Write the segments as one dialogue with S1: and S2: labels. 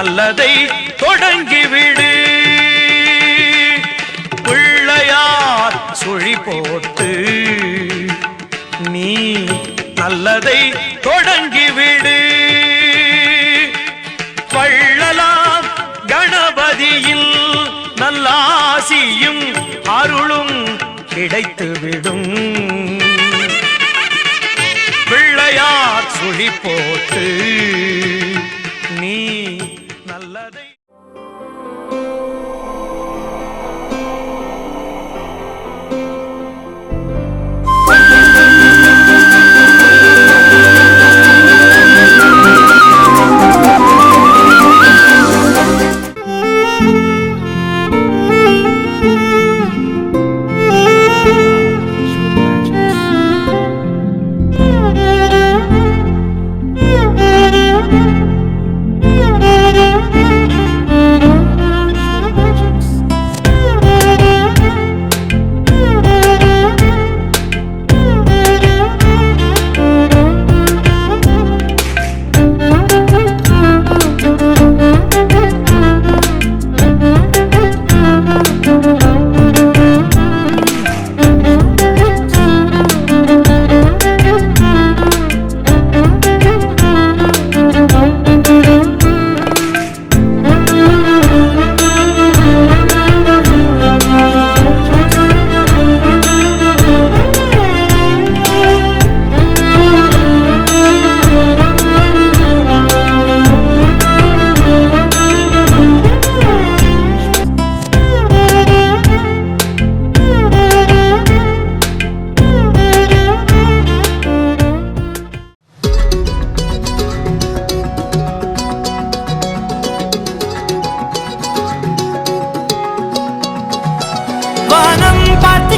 S1: நல்லதை தொடங்கிவிடு. பிள்ளையார் சுழி போட்டு நீ நல்லதை தொடங்கிவிடு. வள்ளலாம் கணபதியில் நல்லாசியும் அருளும் கிடைத்துவிடும். பிள்ளையார் சுழி போட்டு நீ நல்லதை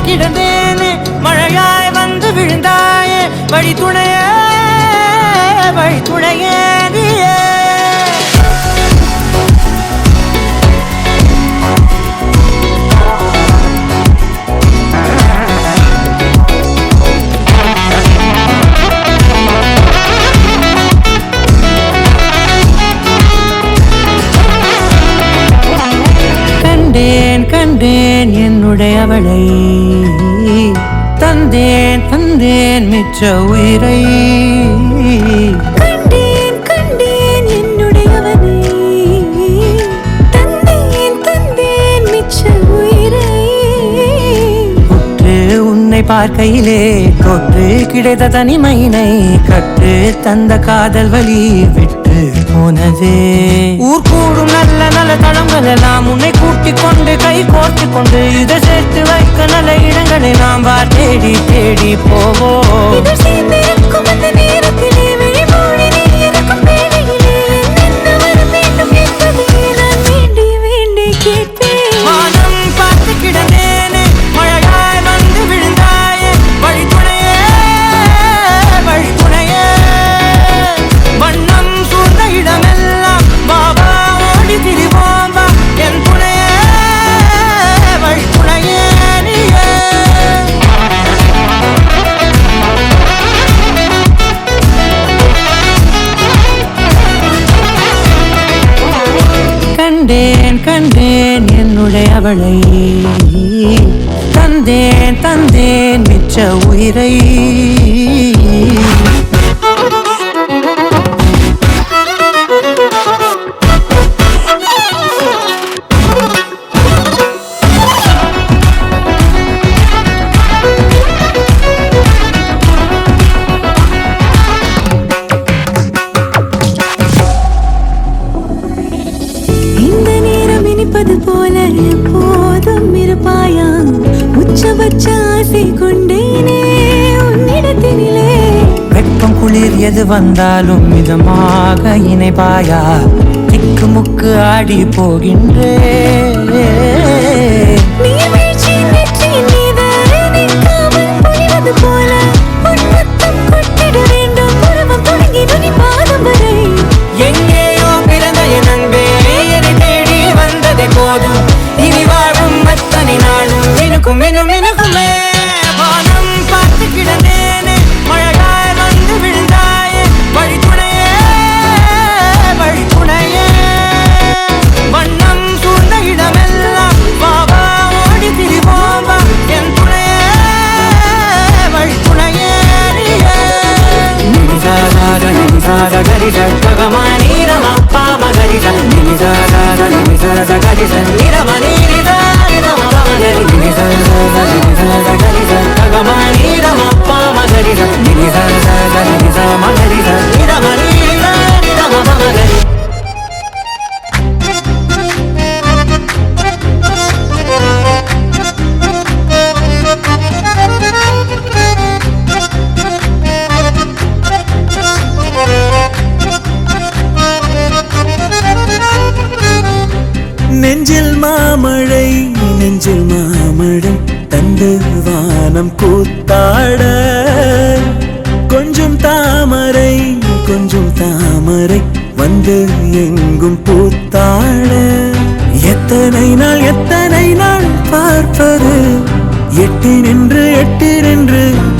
S2: கிடந்தேனே மழையாய் வந்து விழுந்தாயே வழி துணையே நீயே. கண்டேன் என்னுடையவளை தந்தேன் மிச்ச உயிரை.
S3: கண்டேன் என்னுடையவனை தந்தேன் மிச்ச உயிரை.
S2: உற்று உன்னை பார்க்கையிலே தொற்று கிடைத்த தனிமையினை கற்று தந்த காதல் வழி விட்டு போனதே. ஊர் கூடும் நல்ல நல்ல தளங்கள் எல்லாம் உன்னை கூட்டிக் கொண்டு கை கோர்த்து கொண்டு இதை சேர்த்து வைக்க நல்ல இடங்களை நாம் தேடி தேடி போவோம். வானம் பார்த்து கிடந்தேனே மழையாய் வந்து விழுந்தாயே வழி துணையே. வண்ணம் சூழ்ந்த இடமெல்லாம் பாபா ஓடி திரிவோம் வா என் துணையே வழி துணையே நீயே. கண்டேன் என்னுடையவளை தந்தேன் மிச்ச உயிரை.
S3: போல எப்போதும் இருப்பாயா உச்சபட்ச ஆசை கொண்டேனே உன்னிடத்தினிலே.
S2: வெப்பம் குளிர் எது வந்தாலும் மிதமாக இணைப்பாயா திக்கு முக்கு ஆடி போகின்றே.
S3: போல உன்முத்தம் கொட்டிட வேண்டும் உருவம் தொடங்கி நுனி பாதம் வரை.
S2: எங்கேயோ பிறந்த என் அன்பே என்னை தேடி வந்ததே போதும் இனி வாழும் அத்தனை நாளும் மினுக்குமே. வானம் பார்த்து கிடந்தேனே மழையாய் வந்து விழுந்தாயே வழி துணையே. நெஞ்சில் மாமழை நெஞ்சில் மாமழை தந்து வானம் கூத்தாட கொஞ்சம் தாமரை வந்து எங்கும் பூத்தாட எத்தனை நாள் பார்ப்பது எட்டி நின்று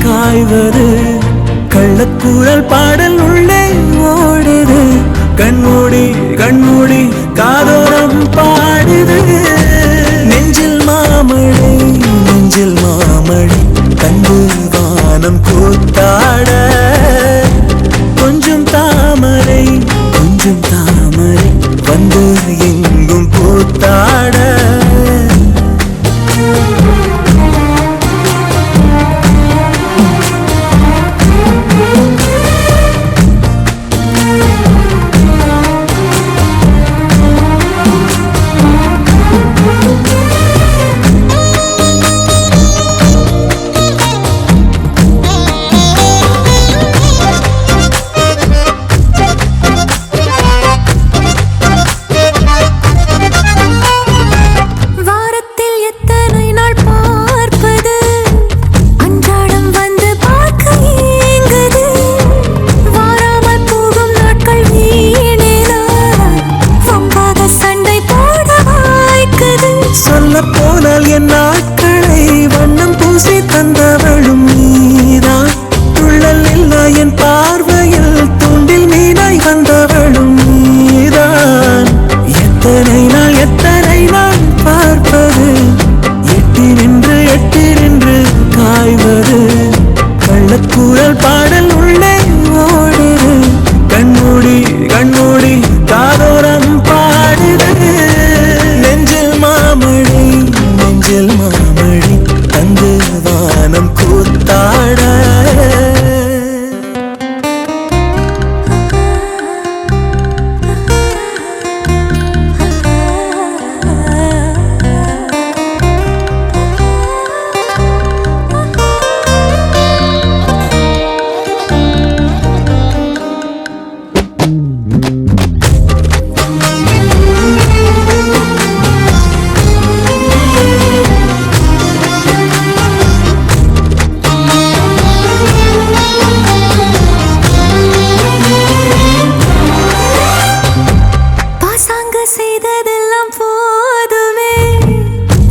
S2: காய்வது கள்ளக்கூறல் பாடல் உள்ளே ஓடுது கண்மூடி காதோரம் பாடுது நெஞ்சில் மாமழை கண்டு வானம் கூத்தாட கொஞ்சம் தாமரை வந்து எங்கும் பூத்தாட போனால் என் நாட்களை வண்ணம் பூசி தந்தவளும் நீதான் துள்ளல் இல்லா என் பார்வையில் தூண்டில் மீனாய் வந்தவளும் நீதான் எத்தனை நாள் பார்ப்பது எட்டி நின்று காய்வது கள்ளக்கூறல் பாடல் உள்ளே ஓடுது கண்மூடி காதோரம் பாடுது நெஞ்சில் மாமழை தந்து வானம் கூத்தாட
S3: செய்ததெல்லாம் போதுமே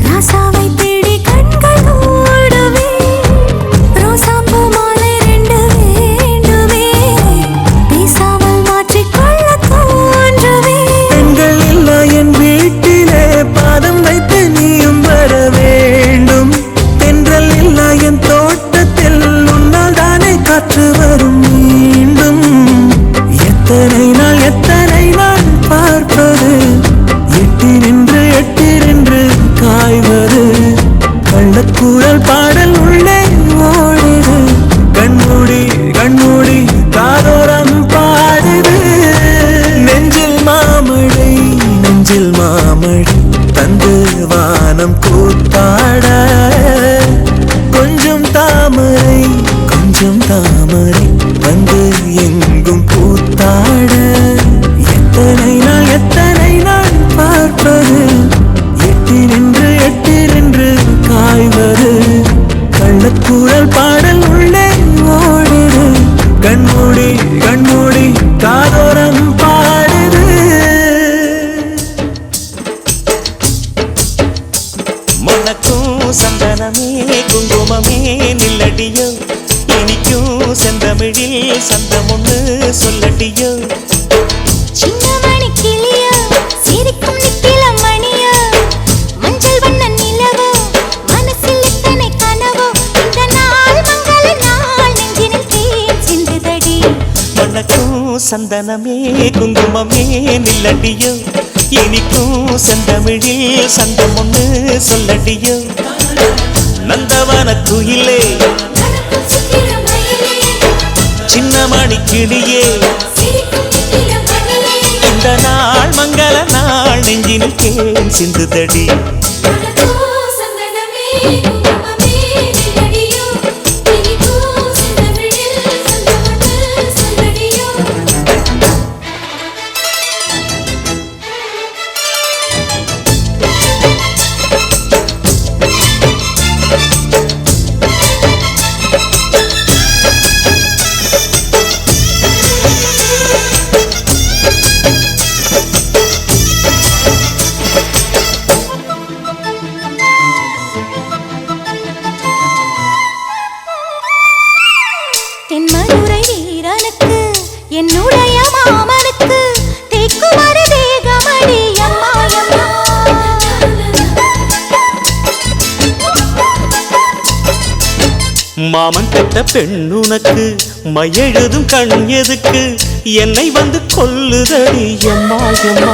S3: ராசாவை தேடி கண்கள் ஓடுமே ரோசாப்பூ மாலை 2 வேண்டுமே பேசாமல் மாற்றிக்கொள்ள தோன்றுமே
S2: பெண்கள் இல்லா என் வீட்டிலே பாதம் வைத்து நீயும் வர வேண்டும் தென்றல் இல்லா என் தோட்டத்தில் உன்னால் தானே காற்று வரும் மீண்டும் எத்தனை நாள் பார்ப்பது எட்டி நின்று காய்வது கள்ளக்கூறல் பாடல் உள்ளே ஓடுது கண்மூடி காதோரம் பாடுது நெஞ்சில் மாமழை தந்து வானம் கூத்தாட கொஞ்சம் தாமரை வந்து எங்கும் பூத்தாட எத்தனை நாள் பார்ப்பது எட்டி நின்று காய்வது கள்ளக்கூறல் பாடல் உள்ளே ஓடுது கண்மூடி காதோரம் பாடுது
S4: மனக்கும் சந்தனமே குங்குமமே நில்லடியோ இனிக்கும் செந்தமிழில் சந்தம் ஒண்ணு சொல்லடியோ
S3: சின்ன மணி கிளியோ சிரிக்கும் நித்திலம் மணியோ மஞ்சள் வண்ண நிலவோ மனசில் இத்தனை கனவோ இந்த நாள் மங்கள நாள் நெஞ்சினில் தேன் சிந்துதடி
S4: மனக்கும் சந்தனமே குங்குமமே நில்லடியோ இனிக்கும் செந்தமிழில் சந்தம் ஒண்ணு சொல்லடியோ நந்தவன குயிலே சின்ன மணி கிளியே இந்த நாள் மங்கள நாள் நெஞ்சினில் தேன் சிந்துதடி
S3: தென்மதுரை வீரனுக்கு என்னுடைய மாமனுக்கு தேக்குமர தேகமடி அம்மா அம்மா
S4: மாமன் பெற்ற பெண்ணுனக்கு மையெழுதும் கண் எதுக்கு என்னை வந்து கொல்லுதடி அம்மா அம்மா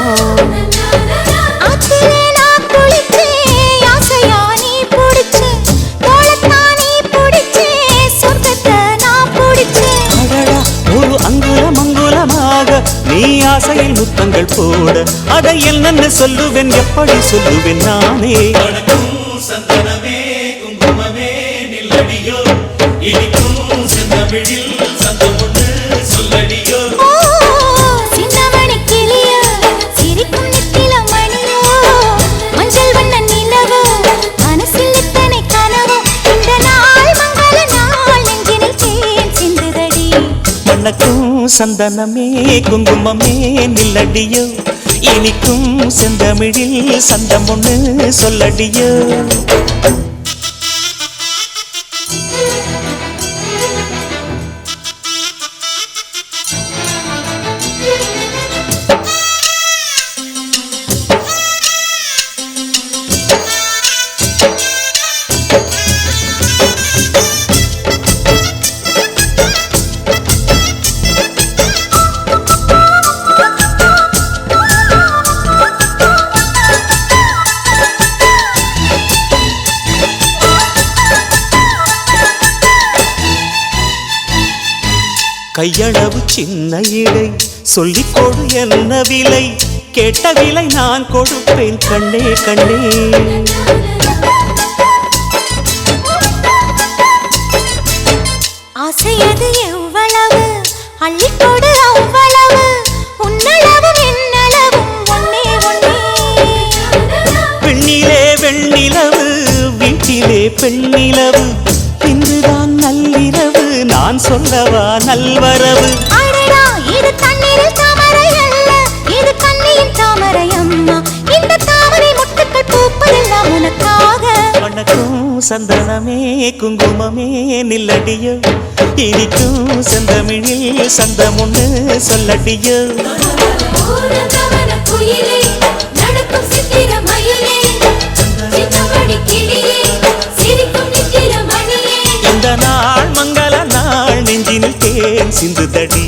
S3: ஆத்திரே நான் குளிச்சேன் ஆசையா நீ பிடிச்சே தோளத்தா நீ பிடிச்சே சொர்க்கத்தை நான் பிடிச்சேன்
S4: அடடா ஒரு அங்குலம் அங்குலமாக நீ ஆசையில் முத்தங்கள் போட அதை என்னென்ன சொல்லுவேன் எப்படி சொல்லுவேன் நானே
S5: சந்தனமே குங்குமமே நில்லடியோ இனிக்கும் செந்தமிழில் சந்தம் ஒன்று சொல்லடியோ
S3: ஓ சின்னமணி கிளியோ சிரிக்கும் நெத்தில மணியோ மஞ்சள் வண்ண நிலவோ மனசில் எத்தனை கனவோ இந்த நாள் மங்கள நாள் நெஞ்சினில் தேன் சிந்துதடி
S4: மணக்கும் சந்தனமே குங்குமமே நில்லடியோ இனிக்கும் செந்தமிழில் சந்தம் ஒண்ணு சொல்லடியோ கையளவு சின்ன இடை சொல்லிக் கொடு என்ன விலை கேட்ட விலை நான் கொடுப்பேன் கண்ணே கண்ணே
S3: ஆசையது எவ்வளவு அள்ளிக்கொடு அவ்வளவு உன்னளவும் என்னளவும் ஒன்னே ஒன்னே
S4: பெண்ணிலே வெண்ணிலவு வீட்டிலே பெண்ணிலவு இன்றுதான் நள்ளிரவு நான் சொல்லவா நல்வரவு
S3: அடடா இது தண்ணீரில் தாமரை அல்ல இது கண்ணியின் தாமரை அம்மா இந்த தாமரை முட்டுக்கள் பூப்பதெல்லாம் உனக்காக
S4: வணக்கம் சந்தனமே குங்குமமே நில்லடியோ இனிக்கும் செந்தமிழில் சந்தம் ஒண்ணு சொல்லடியோ இந்த நாள் மங்கள நாள் நெஞ்சினில் தேன் சிந்துதடி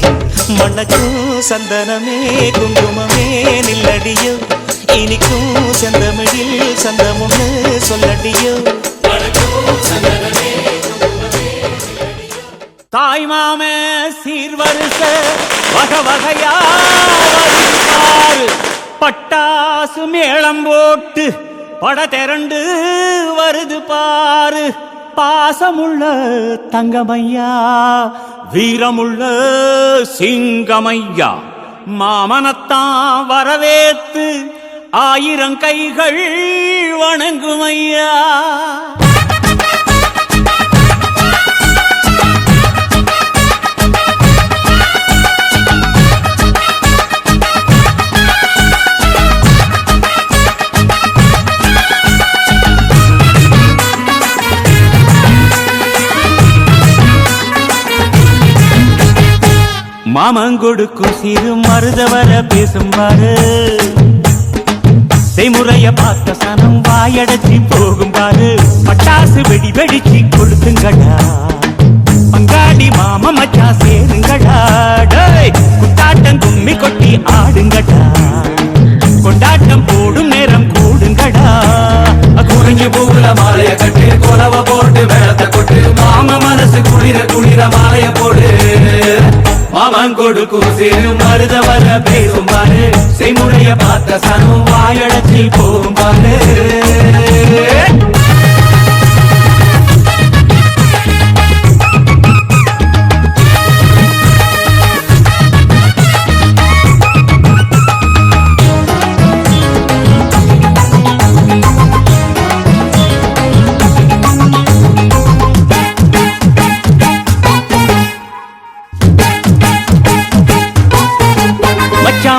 S4: மணக்கும் சந்தனமே குங்குமமே நில்லடியோ இனிக்கும் செந்தமிழில் சந்தம் ஒண்ணு சொல்லடியோ
S1: தாய்மாமே சீர்வரிச வகை வகையா வருவாரு பட்டாசு மேளம் போட்டு பட திரண்டு வருது பாரு பாசமுள்ள தங்கமையா வீரமுள்ள சிங்கமையா மாமனத்தான் வரவேத்து 1000 கைகள் வணங்குமையா மாமங்கொடுக்கும் சிறு மருதவர பேசும்பாரு செய்முறைய பார்த்த சனம் வாயடைச்சி போகும் பாரு பட்டாசு வெடி வெடிச்சு கொடுத்துங்கடா பங்காளி மாம மச்சா சேருங்கடா குத்தாட்டம் கும்மி கொட்டி ஆடுங்கடா கொண்டாட்ட
S5: கொடுக்கும் சிறு மருத வர பேசும் பாரு செய்முறைய பார்த்த சனம் வாயடைச்சி போகும் பாரு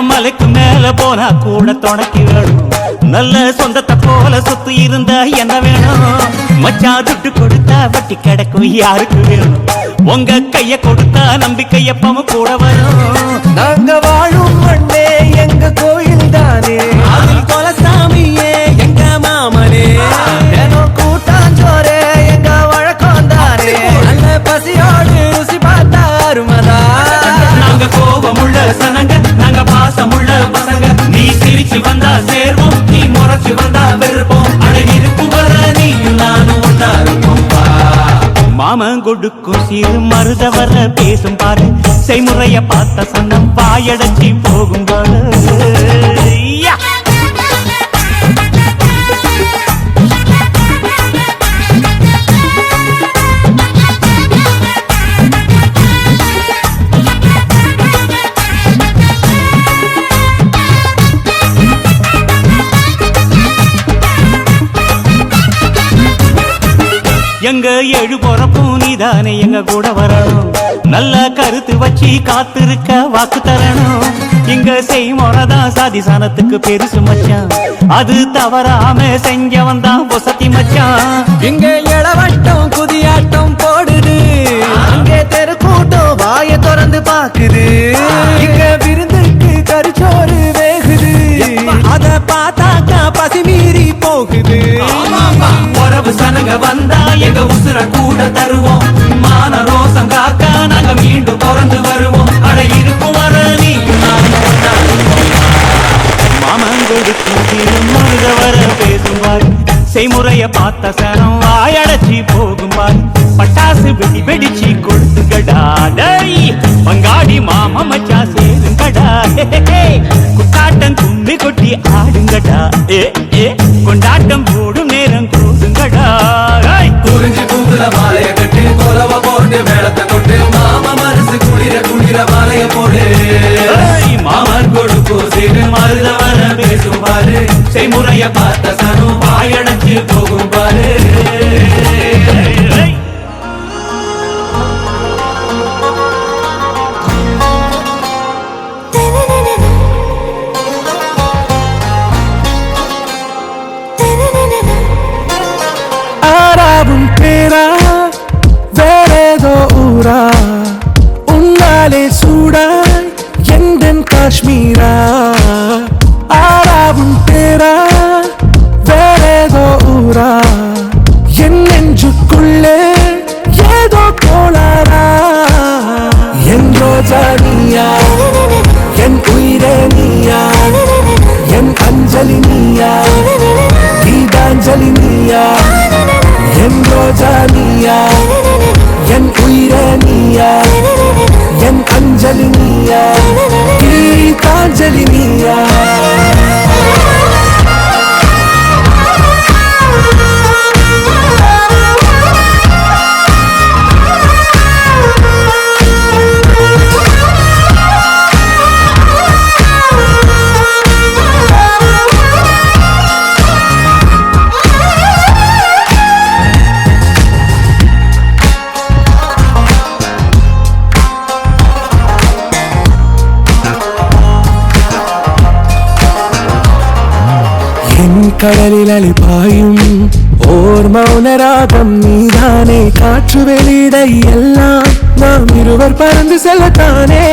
S1: மலைக்கு மேல போனா கூட துணைக்கு வேணும் நல்ல சொந்தத்தை போல சொத்து இருந்தா என்ன வேணும் மச்சான் துட்டு கொடுத்தா வட்டி கிடக்கும் யாருக்கு வேணும் உங்க கைய கொடுத்தா நம்பிக்கை எப்பவும் கூட வரும்
S2: நாங்க வாழும் மண்ணே எங்க கோயில் தானே அதில் கொலசாமியே எங்க மாமனே கூட்டாஞ்சோரே எங்க வழக்கம் தானே நல்ல பசியோடு ருசி பார்த்தா அருமதா
S1: நாங்க கோபமுள்ள சனங்க நாங்க பாசமுள்ள பசங்க நீ சிரிச்சு வந்தா சேர்வோம் நீ முறைச்சு வந்தா வெறுப்போம் அழகிருக்கும் வர நீயும் நானும் ஒன்னா இருப்போம் மாமன் கொடுக்கும் சிறு மருத வர பேசும் பாரு செய்முறைய பார்த்த சன்னம் வாயடைச்சி போகும் பாரு எங்க ஏழு பொறப்பும் நீதானே எங்க கூட வரணும் நல்ல கருத்து வச்சு காத்திருக்க வாக்கு தரணும் இங்க செய்முறைதான் சாதி சாணத்துக்கு பெருசு மச்சான் அது தவறாம செஞ்சவன் தான் பொசத்தி மச்சான்
S2: இங்க இளவட்டம் குதியாட்டம் போடுது அங்கே தெருக்கூட்டம் வாய திறந்து பாக்குது இங்க விருந்துக்கு கரிச்சோறு வேகுது அத பார்த்தாக்கா பசி மீறி போகுது
S1: உறவு சனங்க வந்தா எங்க உசுர கூட தருவோம் மான ரோசம் காக்கா நாங்க மீண்டும் பிறந்து வருவோம் அட இருக்கும் வர நீயும் மாமன் கொடுக்கும் மருத வர பேசும் பாரு செய்முறைய பார்த்த சனம் வாயடைச்சி போகும் பாரு பட்டாசு வெடி வெடிச்சு கொடுத்துக்கடா டேய் பங்காடி மாமா மச்சா சேருங்கடா குட்டாட்டம் கும்மி கொட்டி ஆடுங்கடா கொண்டாட்டம் போடும் நேரம் கூடுங்கடா
S5: குறிஞ்சி பூங்குல மாலைய கட்டி கொலவ போட்டு மேளத்தை கொட்டு மாமா மனசு குளிர குளிர மாலைய போடு மாமன் கொடுக்கும் சிறு மருத வர பேசும் பாரு செய்முறைய பார்த்த சனம் வாயடைச்சு போகும் பாரு
S2: ஆறாவும் பேரா வேறேதோ ஊரா உன்னாலே சூடாய் எந்தன் காஷ்மீரா ஆறாவும் பேரா வேறேதோ ஊரா என் நெஞ்சுக்குள்ளே ஏதோ கோளாரா என் ரோஜா நீயா என் உயிரே நீயா என் அஞ்சலி நீயா கீதாஞ்சலி நீயா என் ரோஜா நீயா என் உயிரே நீயா என் அஞ்சலி நீயா கீதாஞ்சலி நீயா கடலில் அலிபாயும் ஓர் மௌனராகம் நீதானே காற்று வெளியிட எல்லாம் நாம் இருவர் பறந்து செல்லத்தானே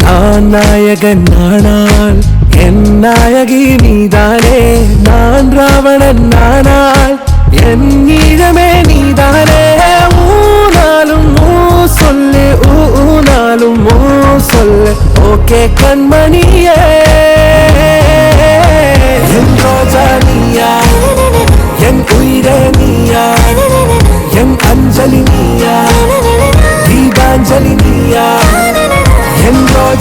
S2: நான் நாயகன் நானால் என் நாயகி நீதானே நான் ராவணன் நானால் என் ஈழமே நீதானே ஊனாலும் ஊ சொல்லு ஊனாலும் ஊ சொல்லு ஓகே கண்மணியே என் ரோஜா நீயா என் உயிரே நீயா என் அஞ்சலி நீயா கீதாஞ்சலி நீயா என் ரோஜா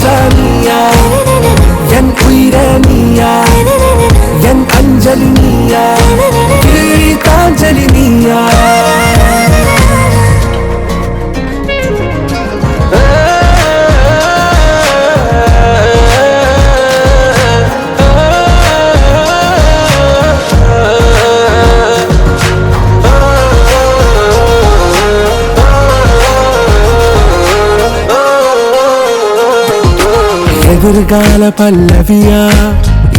S6: குளிர்கால பல்லவியா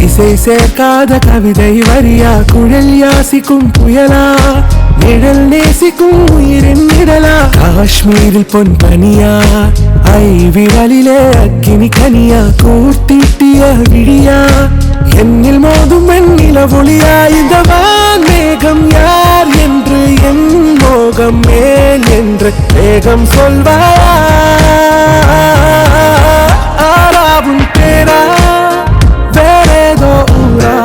S6: இசை சேர்க்காத கவிதை வரியா குழல் யாசிக்கும் புயலா நிழல் நேசிக்கும் உயிரின் நிழலா காஷ்மீரில் பொன் பனியா ஐ விரலிலே அக்கினி கனியா கூட்டிட்டிய விழியா என்னில் மோதும் வெண்ணில ஒளியா இந்த மேகம் யார் என்று என் மோகம் மேல் என்று வேகம் சொல்வாயா ஆராவும் பேரா வேறேதோ ஊரா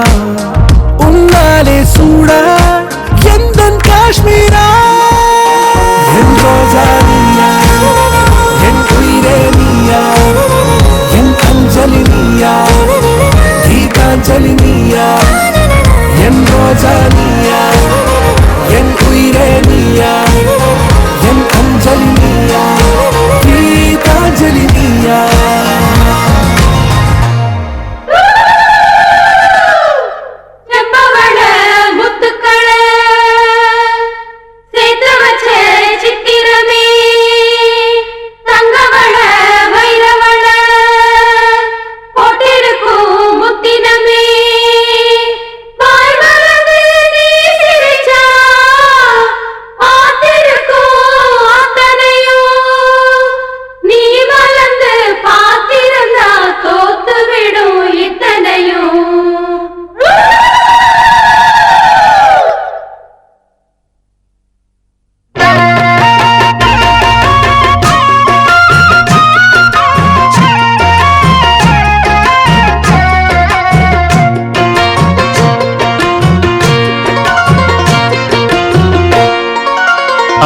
S6: உன்னாலே சூடா எந்தன் காஷ்மீரா என் ரோஜா நீயா என் உயிரே நீயா என் அஞ்சலி நீயா கீதாஞ்சலி நீயா என் ரோஜா நீயா என் உயிரே நீயா என் அஞ்சலி நீயா கீதாஞ்சலி நீயா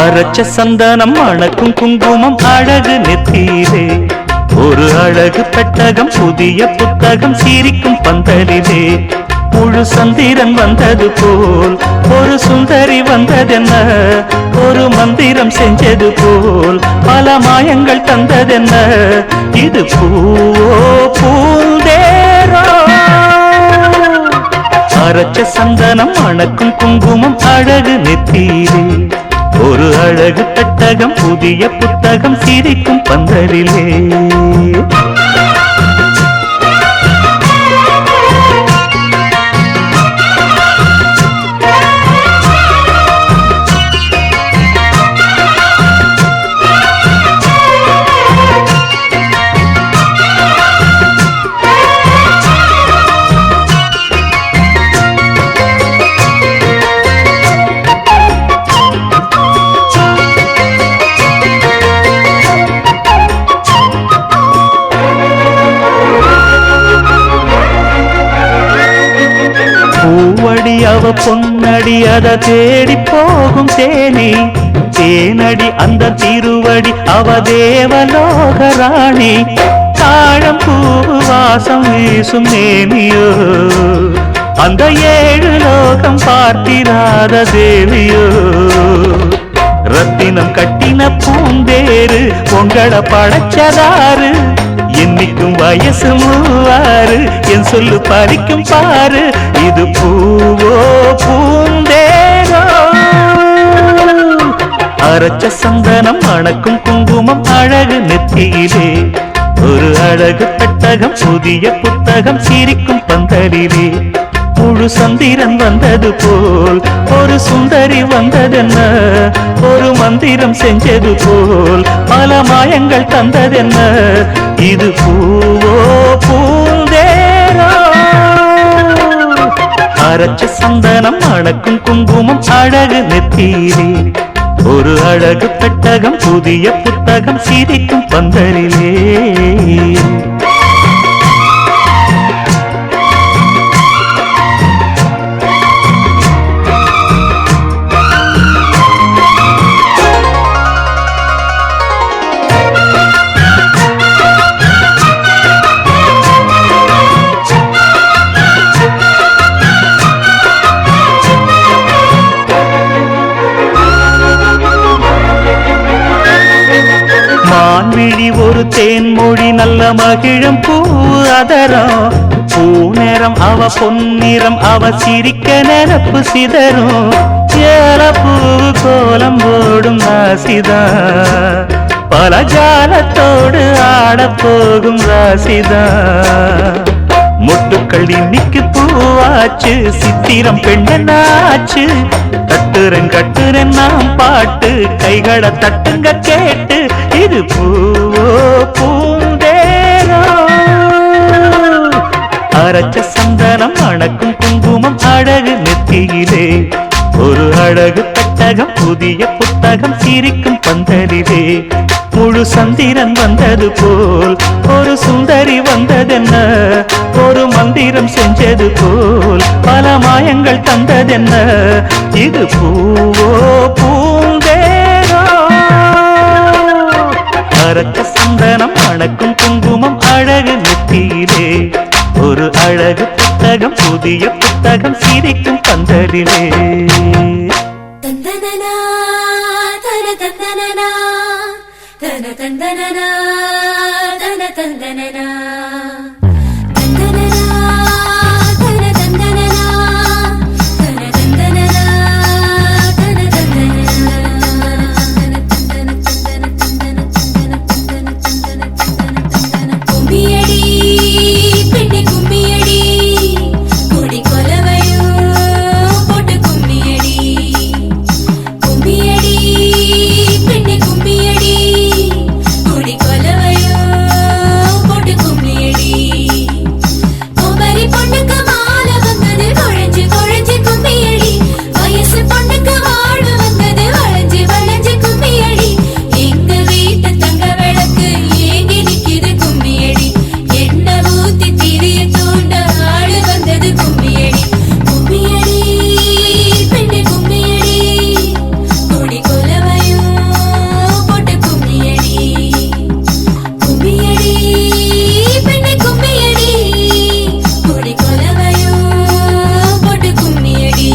S4: அரைச்ச சந்தனம் அணக்கும் குங்குமம் அழகு நெத்தியிலே ஒரு அழகு பெட்டகம் புதிய புத்தகம் சிரிக்கும் பந்தலிலே முழு சந்திரன் வந்தது போல் ஒரு சுந்தரி வந்ததென்ன ஒரு மந்திரம் செஞ்சது போல் பல மாயங்கள் தந்ததென்ன இது பூவோ பூந்தேரோ அரைச்ச சந்தனம் அணக்கும் குங்குமம் அழகு நெத்தியிலே ஒரு அழகு பெட்டகம் புதிய புத்தகம் சிரிக்கும் பந்தலிலே பூவடி அவ பொன்னடி அத தேடி போகும் தேனி தேனடி அந்த திருவடி அவ தேவலோக ராணி தாழம் பூ வாசம் வீசும் நேமியோ அந்த ஏழு லோகம் பார்த்திராத தேவியோ ரத்தினம் கட்டின பூந்தேரு உங்கள படைச்சதாரு என்னைக்கும் வயசு மூவாறு என் சொல்லு பறிக்கும் பாரு இது பூவோ பூந்தேரோ அரைச்ச சந்தனம் அணக்கும் குங்குமம் அழகு நெத்தியிலே ஒரு அழகு பெட்டகம் புதிய புத்தகம் சிரிக்கும் பந்தலிலே முழு சந்திரன் வந்தது போல் ஒரு சுந்தரி வந்ததென்ன ஒரு மந்திரம் செஞ்சது போல் பல மாயங்கள் தந்ததென்ன இது பூவோ பூந்தேரோ அரைச்ச சந்தனம் அணக்கும் குங்குமம் அழகு நெத்தியிலே ஒரு அழகு பெட்டகம் புதிய புத்தகம் சிரிக்கும் பந்தலிலே மான்விழி ஒரு தேன்மொழி நல்ல மகிழம் பூ அதரம் பூநேரம் அவ பொன்னிறம் அவ சிரிக்க நிரப்பு சிதறும் ஏல பூ கோலம் போடும் நாசிதான்
S7: பல ஜாலத்தோடு ஆடப் போகும் ராசிதான். முட்டுக்கள் இன்னைக்கு பூவாச்சு, சித்திரம் பெண்ணாச்சு. தட்டுறன் கட்டுறன் நாம் பாட்டு, கைகளை தட்டுங்க கேட்டு. இது பூவோ பூந்தேனோ, அரைச்ச சந்தனம் அணக்கும் குங்குமம் அழகு நெத்தியிலே. ஒரு அழகு பெட்டகம், புதிய புத்தகம் சிரிக்கும் பந்தலிலே. முழு சந்திரன் வந்தது போல் ஒரு சுந்தரி வந்ததென்ன, ஒரு மந்திரம் செஞ்சது போல் பல மாயங்கள் தந்ததென்ன. இது பூவோ பூந்தேனோ, அரைச்ச சந்தனம் அணக்கும் குங்குமம் அழகு நெத்தியிலே. ஒரு அழகு புத்தகம், புதிய புத்தகம் சிரிக்கும் பந்தலிலே.
S3: தந்தனனா தன தந்தனனா தன தந்தனனா தன தந்தனனா தந்தனனா தன தந்தனனா தன தந்தனனா தன தந்தனனா. கும்மியடி பெண்ணே கும்மியடி, குடி கொலவையோ போட்டு கும்மியடி. கும்மியடி பெண்ணே கும்மியடி, குடி கொலவையோ போட்டு கும்மியடி. குமரி பொண்ணுக்கு மாலை வந்தது குழஞ்சு குழஞ்சு கும்மியடி. வயசு பொண்ணுக்கு வாழ்வு வந்தது வளைஞ்சு வளைஞ்சு கும்மியடி. எங்க வீட்டு தங்க விளக்கு ஏங்கி நிக்குது கும்மியடி. எண்ணெய் ஊத்தி திரிய தூண்ட ஆளு வந்தது கும்மியடி. கும்மியடி பெண்ணே கும்மியடி, குடி கொலவையோ போட்டு கும்மியடி. கும்மியடி பெண்ணே கும்மியடி, குடி கொலவையோ போட்டு கும்மியடி.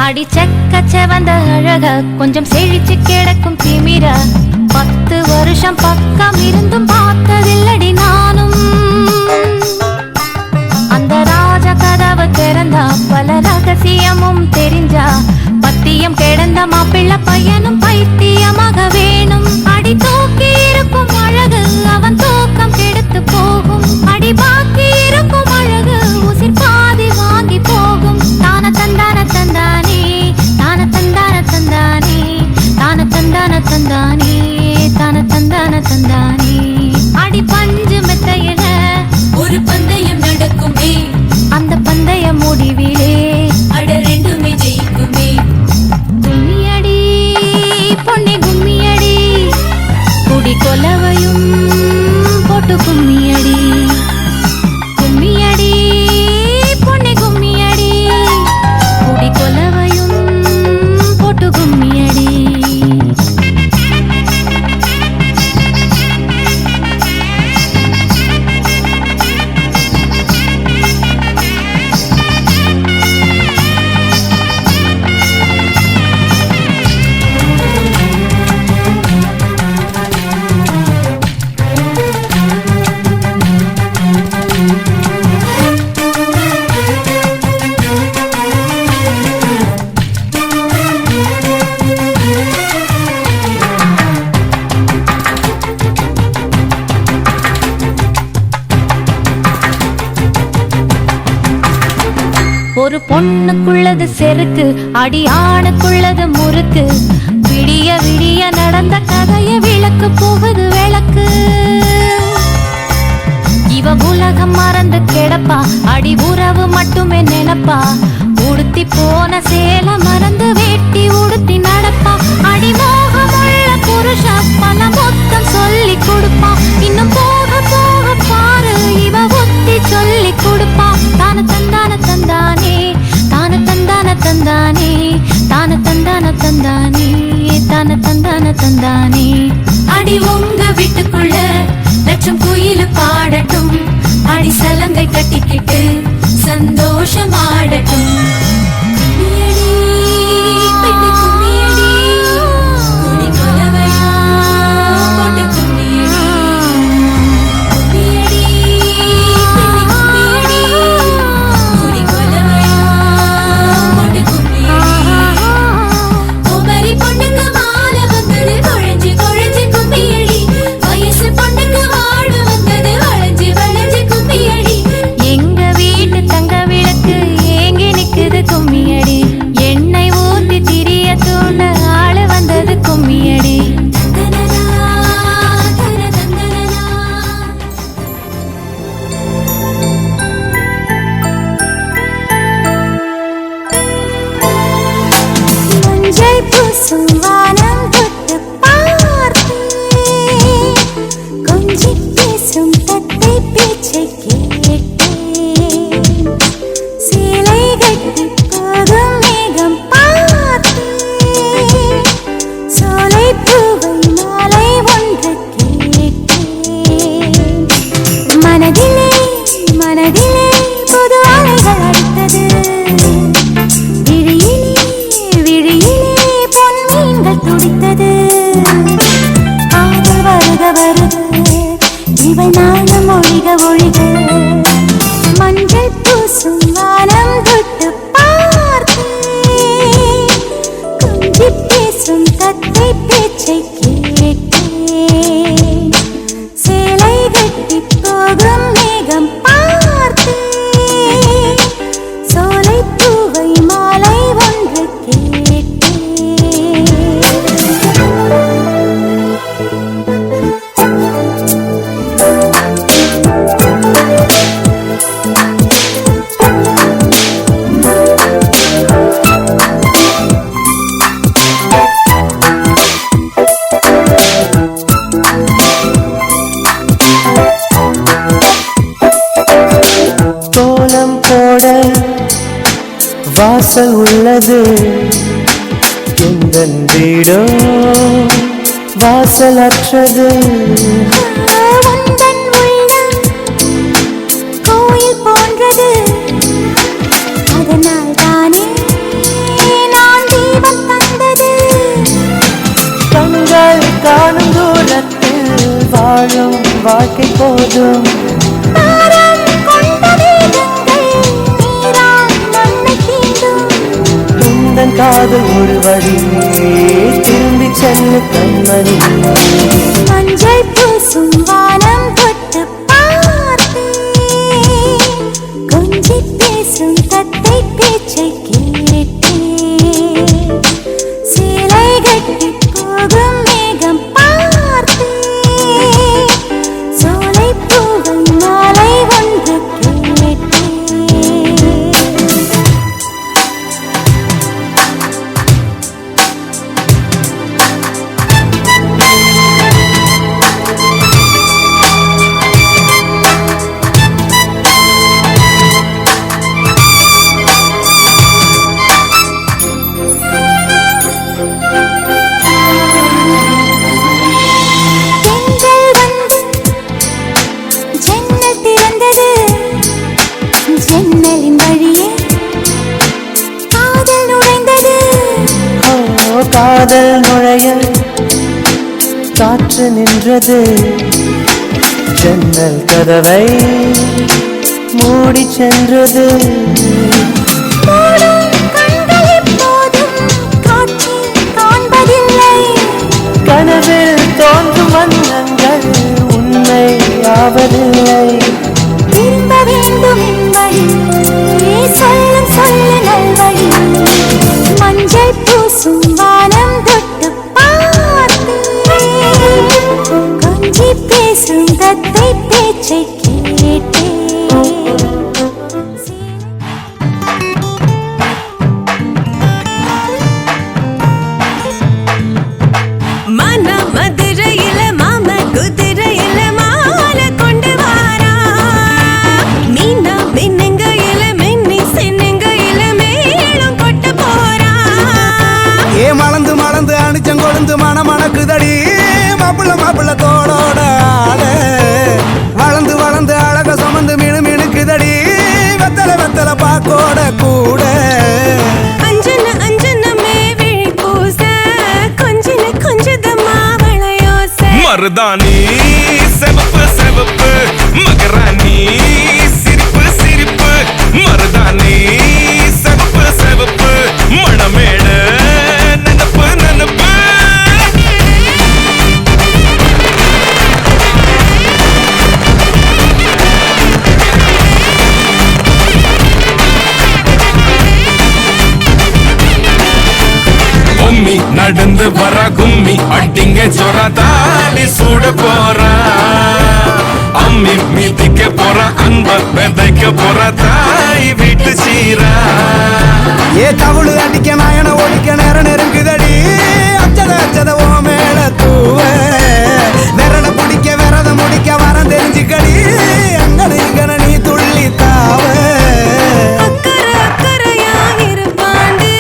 S3: அடி செக்கச்ச வந்த அழக கொஞ்சம் செழிச்சு கிடக்கும் திமிரா. 10 வருஷம் பக்கம் இருந்தும் பார்த்ததில்லடி நானும். அந்த ராஜ கதவு திறந்தா பல ரகசியமும் தெரிஞ்சா. பத்தியம் கிடந்த மாப்பிள்ள பையனும் பைத்தியமாக வேணும். அடி தூக்கி இருக்கும் அழகு அவன் தூக்கம் கெடுத்து போகும். அடி பாக்கி இருக்கும் அழகு உசிர் பாதி வாங்கி போகும். தான தந்தான தந்தானே, தான தந்தான தந்தானே, தான தந்தான தந்தானே, தான தந்தான தந்தானே. அடி பஞ்சு மெத்தையில ஒரு பந்தயம் நடக்குமே, அந்த பந்தய முடிவிலே அட ரெண்டுமே ஜெயிக்குமே. கும்மியடி பொன்னே கும்மியடி, குடி கொலவையும் போட்டு கும்மியடி. கும்மியடி பொன்னே கும்மியடி, குடி கொலவையும் போட்டு கும்மியடி. ஒரு பொண்ணுக்குள்ளது செருக்கு, அடி ஆணுக்குள்ளது முறுக்கு. விடிய விடிய நடந்த கதைய விளக்கு போகுது விளக்கு. இவ உலகம் மறந்து கிடப்பா, அடி உறவு மட்டுமே நினைப்பா. உடுத்தி போன சேல மறந்து வேட்டி உடுத்தி நடப்பா. அடி மோகமுள்ள புருஷ பல மொத்தம் சொல்லி கொடுப்பா. இன்னும் போக போக பாரு இவ ஒத்தி சொல்லி கொடுப்பா. தான தந்தான தந்தானே, தான தந்தான தந்தானே, தான தந்தான தந்தானே, தான தந்தான தந்தானே. தானே அடி உங்க வீட்டுக்குள்ள லட்சம் குயில பாடட்டும் அடி சலங்கை கட்டிக்கிட்டு சந்தோஷமாடட்டும்
S2: வாசல் உள்ளது எந்தன் வீடோ வாசலற்றது
S3: கோயில் போன்றது அதனால் தானே நான் தீபம் தந்தது
S2: கண்கள் காணும் தூரத்தில் வாழும் வாழ்க்கை போதும் காதல் ஒரு வழி திரும்பி செல்ல கண்மணி
S3: மஞ்சள் பூசும் வானம் தொட்டு பார்த்து கொஞ்சி பேசும் தத்தை பேச்சை கேட்டு சேலை கட்டி போகும் மேகம் பார்த்து சோலை பூவை மாலை ஒன்று கேட்டு ஜன்னலின் வழியே காதல் நுழைந்தது
S2: காதல் நுழைய காற்று நின்றது ஜன்னல் கதவை மூடி சென்றது கனவில் தோன்றும் வண்ணங்கள் உண்மை ஆவதில்லை
S3: திரும்ப வேண்டும் வழி சொல்லும் சொல்ல நல்வழி மஞ்சள் பூசும் வானம் தொட்டு பார்த்து கொஞ்சி பேசும் தத்தை பேச்சை கேட்டே
S6: மணந்து மணந்து அணிச்சங்கொழுந்து மணமணக்குதடி மாப்பிள்ள மாப்பிள்ள தோளோட ஆளு வளர்ந்து வளர்ந்து அழக சுமந்து மினு மினுக்குதடி வெத்தலை வெத்தலை பாக்கோட கூட
S8: அஞ்சன அஞ்சனமே விழி பூச கொஞ்சன கொஞ்சதமா வளையோச
S9: மருதாணி செவப்பு செவப்பு மகராணி சிரிப்பு சிரிப்பு மருதாணி செவப்பு செவப்பு மணமேட நினப்பு நினப்பு கும்மி நடந்து வர கும்மி அட்டிங்க சொரா தாலி சூட போறா அம்மி மீதிக்க போற அன்ப விதைக்க போற தாய் வீட்டு சீரா
S6: ஏ தவுளு அடிக்க நாயன ஒழிக்க நேரம் நெருங்குதடி அச்சத அச்சத ஓ மேல தூவ விரட பிடிக்க விரத முடிக்க வரம் தெரிஞ்சுக்கடி அங்கன இங்கன நீ துள்ளி தாவ
S8: அக்கறை அக்கறையா இருப்பாண்டி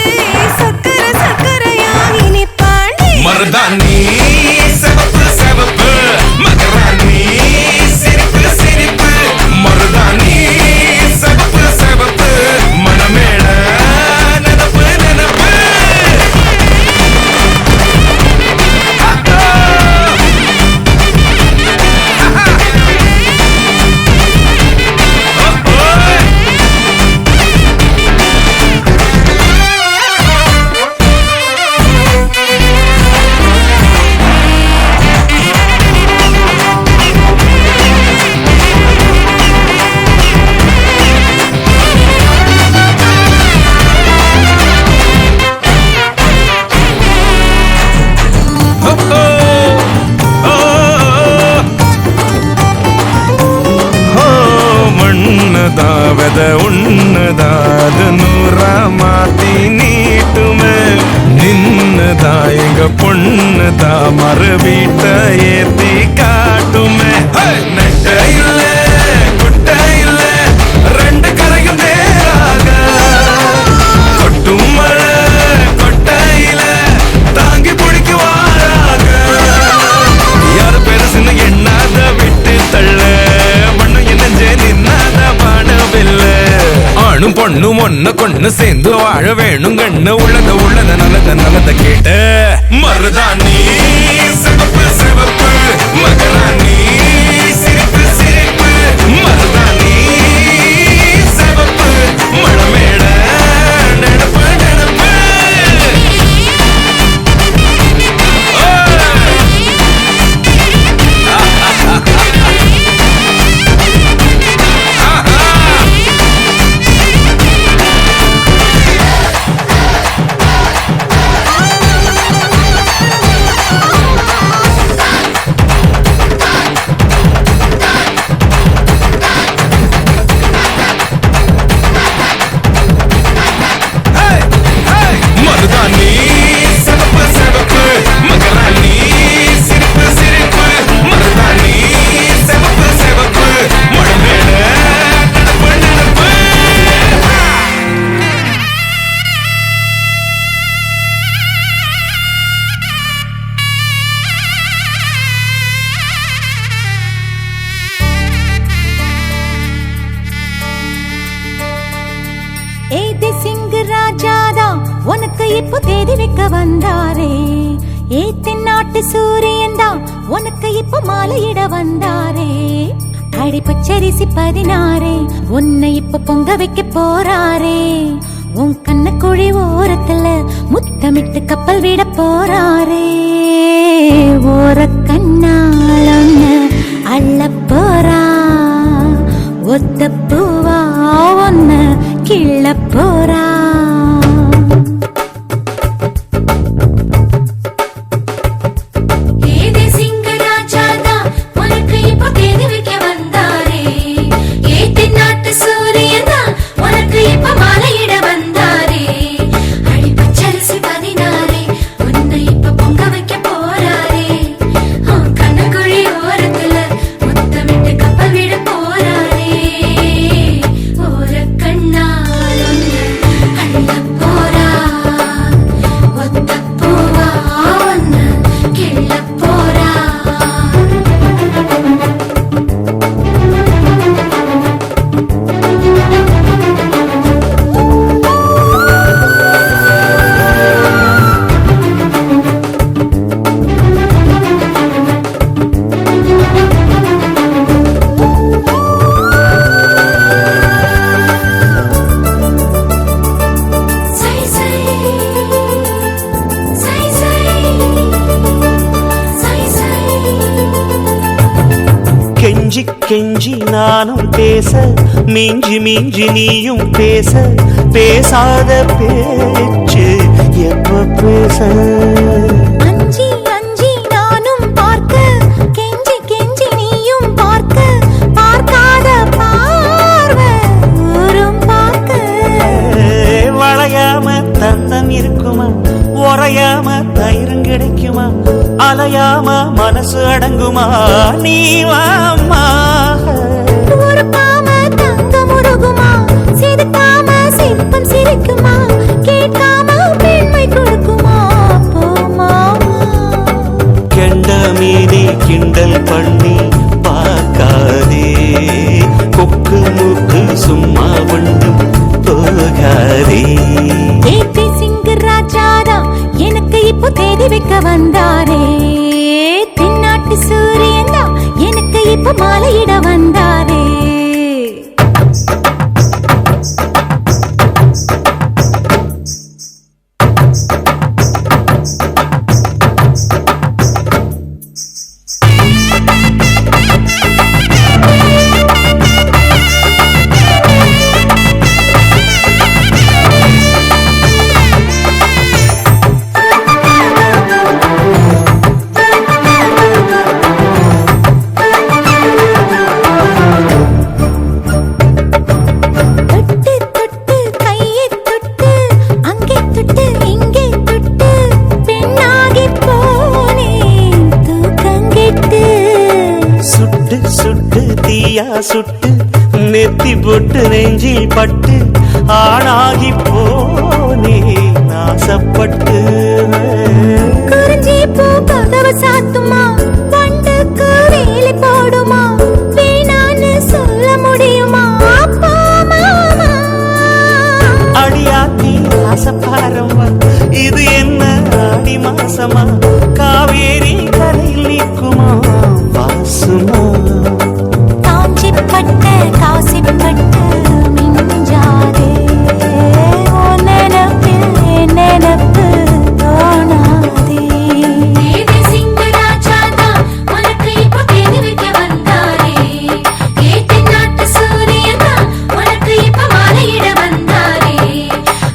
S8: சக்கர சக்கரையா இனி பாண்டி
S9: மருதாணி செவப்பு செவப்பு மகராணி சிரிப்பு சிரிப்பு மருதாணி செவப்பு செவப்பு மணமேட நினப்பு நினப்பு மண்ணுதாவத உண்ணுதாது நூறா மாத்தி நீட்டுமே நின்னுதா எங்க பொண்ணுதா மறு வீட்ட ஏத்தி காட்டுமே நெட்ட இல்ல குட்ட இல்ல ரெண்டு கரையும் நேராக கொட்டும் மழை கொட்டையில தாங்கி பிடிக்குவாராக யாரு பெருசுன்னு எண்ணாத விட்டு தள்ள மண்ணு என்னஞ்சே நின்னாத பாடவில்ல ஆணும் பொண்ணும் ஒண்ணு கொண்டு சேர்ந்து வாழ வேணும் கண்ணு உள்ளத உள்ளத நல்லத நல்லத கேட்ட மருதாணி சிவப்பு சிவப்பு மகராணி சிரிப்பு சிரிப்பு மருதாணி சிவப்பு மணமேட நினப்பு நினப்பு மருதாணி சிவப்பு சிவப்பு மகராணி சிரிப்பு சிரிப்பு மருதாணி சிவப்பு சிவப்பு மணமேட நினப்பு நினப்பு
S8: ஏதி சிங் ராஜாதா உனக்கு இப்போ தேதி வைக்க வந்தாரே ஏ தென்னாட்டு சூரியன் தான் உனக்கு இப்போ மாலையிட வந்தாரே அடி பச்சரிசி 16 உன்னை இப்ப பொங்க வைக்க போறாரே உன் கண்ண குழி ஓரத்துல முத்தமிட்டு கப்பல் விட போறாரே ஓர கண்ணால அள்ள போறா ஒத்த பூவா ஒன்ன கிள்ள போறா ஏதே சிங்கராஜாதா உனக்கு இப்போ தேடி வைக்க வந்தாரே ஏத்தி நாட்டு சூரியனா உனக்கு இப்போ மாலையிட வந்தாரே அடி பச்சரிசி 16 உன்னை இப்போ பொங்க வைக்க போறாரே கண்ணக்குழி ஓரத்துல முத்தமிட்டு கப்பல் விட போறாரே ஓர கண்ணால்
S4: கெஞ்சி நானும் பேச மிஞ்சி மிஞ்சி நீயும் பேச பேசாத பேச்சு எப்ப பேச
S3: அஞ்சி அஞ்சி நானும் பார்க்க கெஞ்சி கெஞ்சி நீயும் பார்க்க பார்க்காத பார்வை ஊரும் பார்க்க
S4: வளையாம தந்தம் இருக்குமா உறையாம தயிரும் கிடைக்குமா அலையாம மனசு அடங்குமா நீ வாம்மா
S3: உருப்பாம தங்கம் உருகுமா சிரிக்காம சிற்பம் சிரிக்குமா கேட்காம பெண்மை கொடுக்குமா போமா
S4: கெண்ட மீனே கிண்டல் பண்ணி பார்க்காதே கொக்கு மூக்கு சும்மா ஒன்றும் போகாதே
S3: ஏபி சிங்க ராஜாரா எனக்கு இப்போ தேடி வைக்க வந்தாரே தென்னாட்டு சூரியன் தான் எனக்கு இப்போ மாலையிட வந்தாரே
S4: சுட்டு நெத்தி போட்டு நெஞ்சில் பட்டு ஆணாகி போனே நாசப்பட்டு
S3: குறிஞ்சி பூ கதவை சாத்துமா வண்டுக்கு வேலை போடுமா வேணான்னு சொல்ல முடியுமா அப்பா மாமா
S4: அடியாத்தி ஆசப்பாரம்மா இது என்ன ஆடி மாசமா காவேரி கரையில் நிற்குமா வாசுமா
S3: பட்டு காசிப்பட்டு மிஞ்சாதே நினப்பு தோணாதே
S8: தேவி சிங்க ராஜாதா உனக்கு இப்போ தேடி வைக்க வந்தாரே ஏத்தி நாட்டு சூரியனா உனக்கு இப்போ மாலையிட வந்தாரே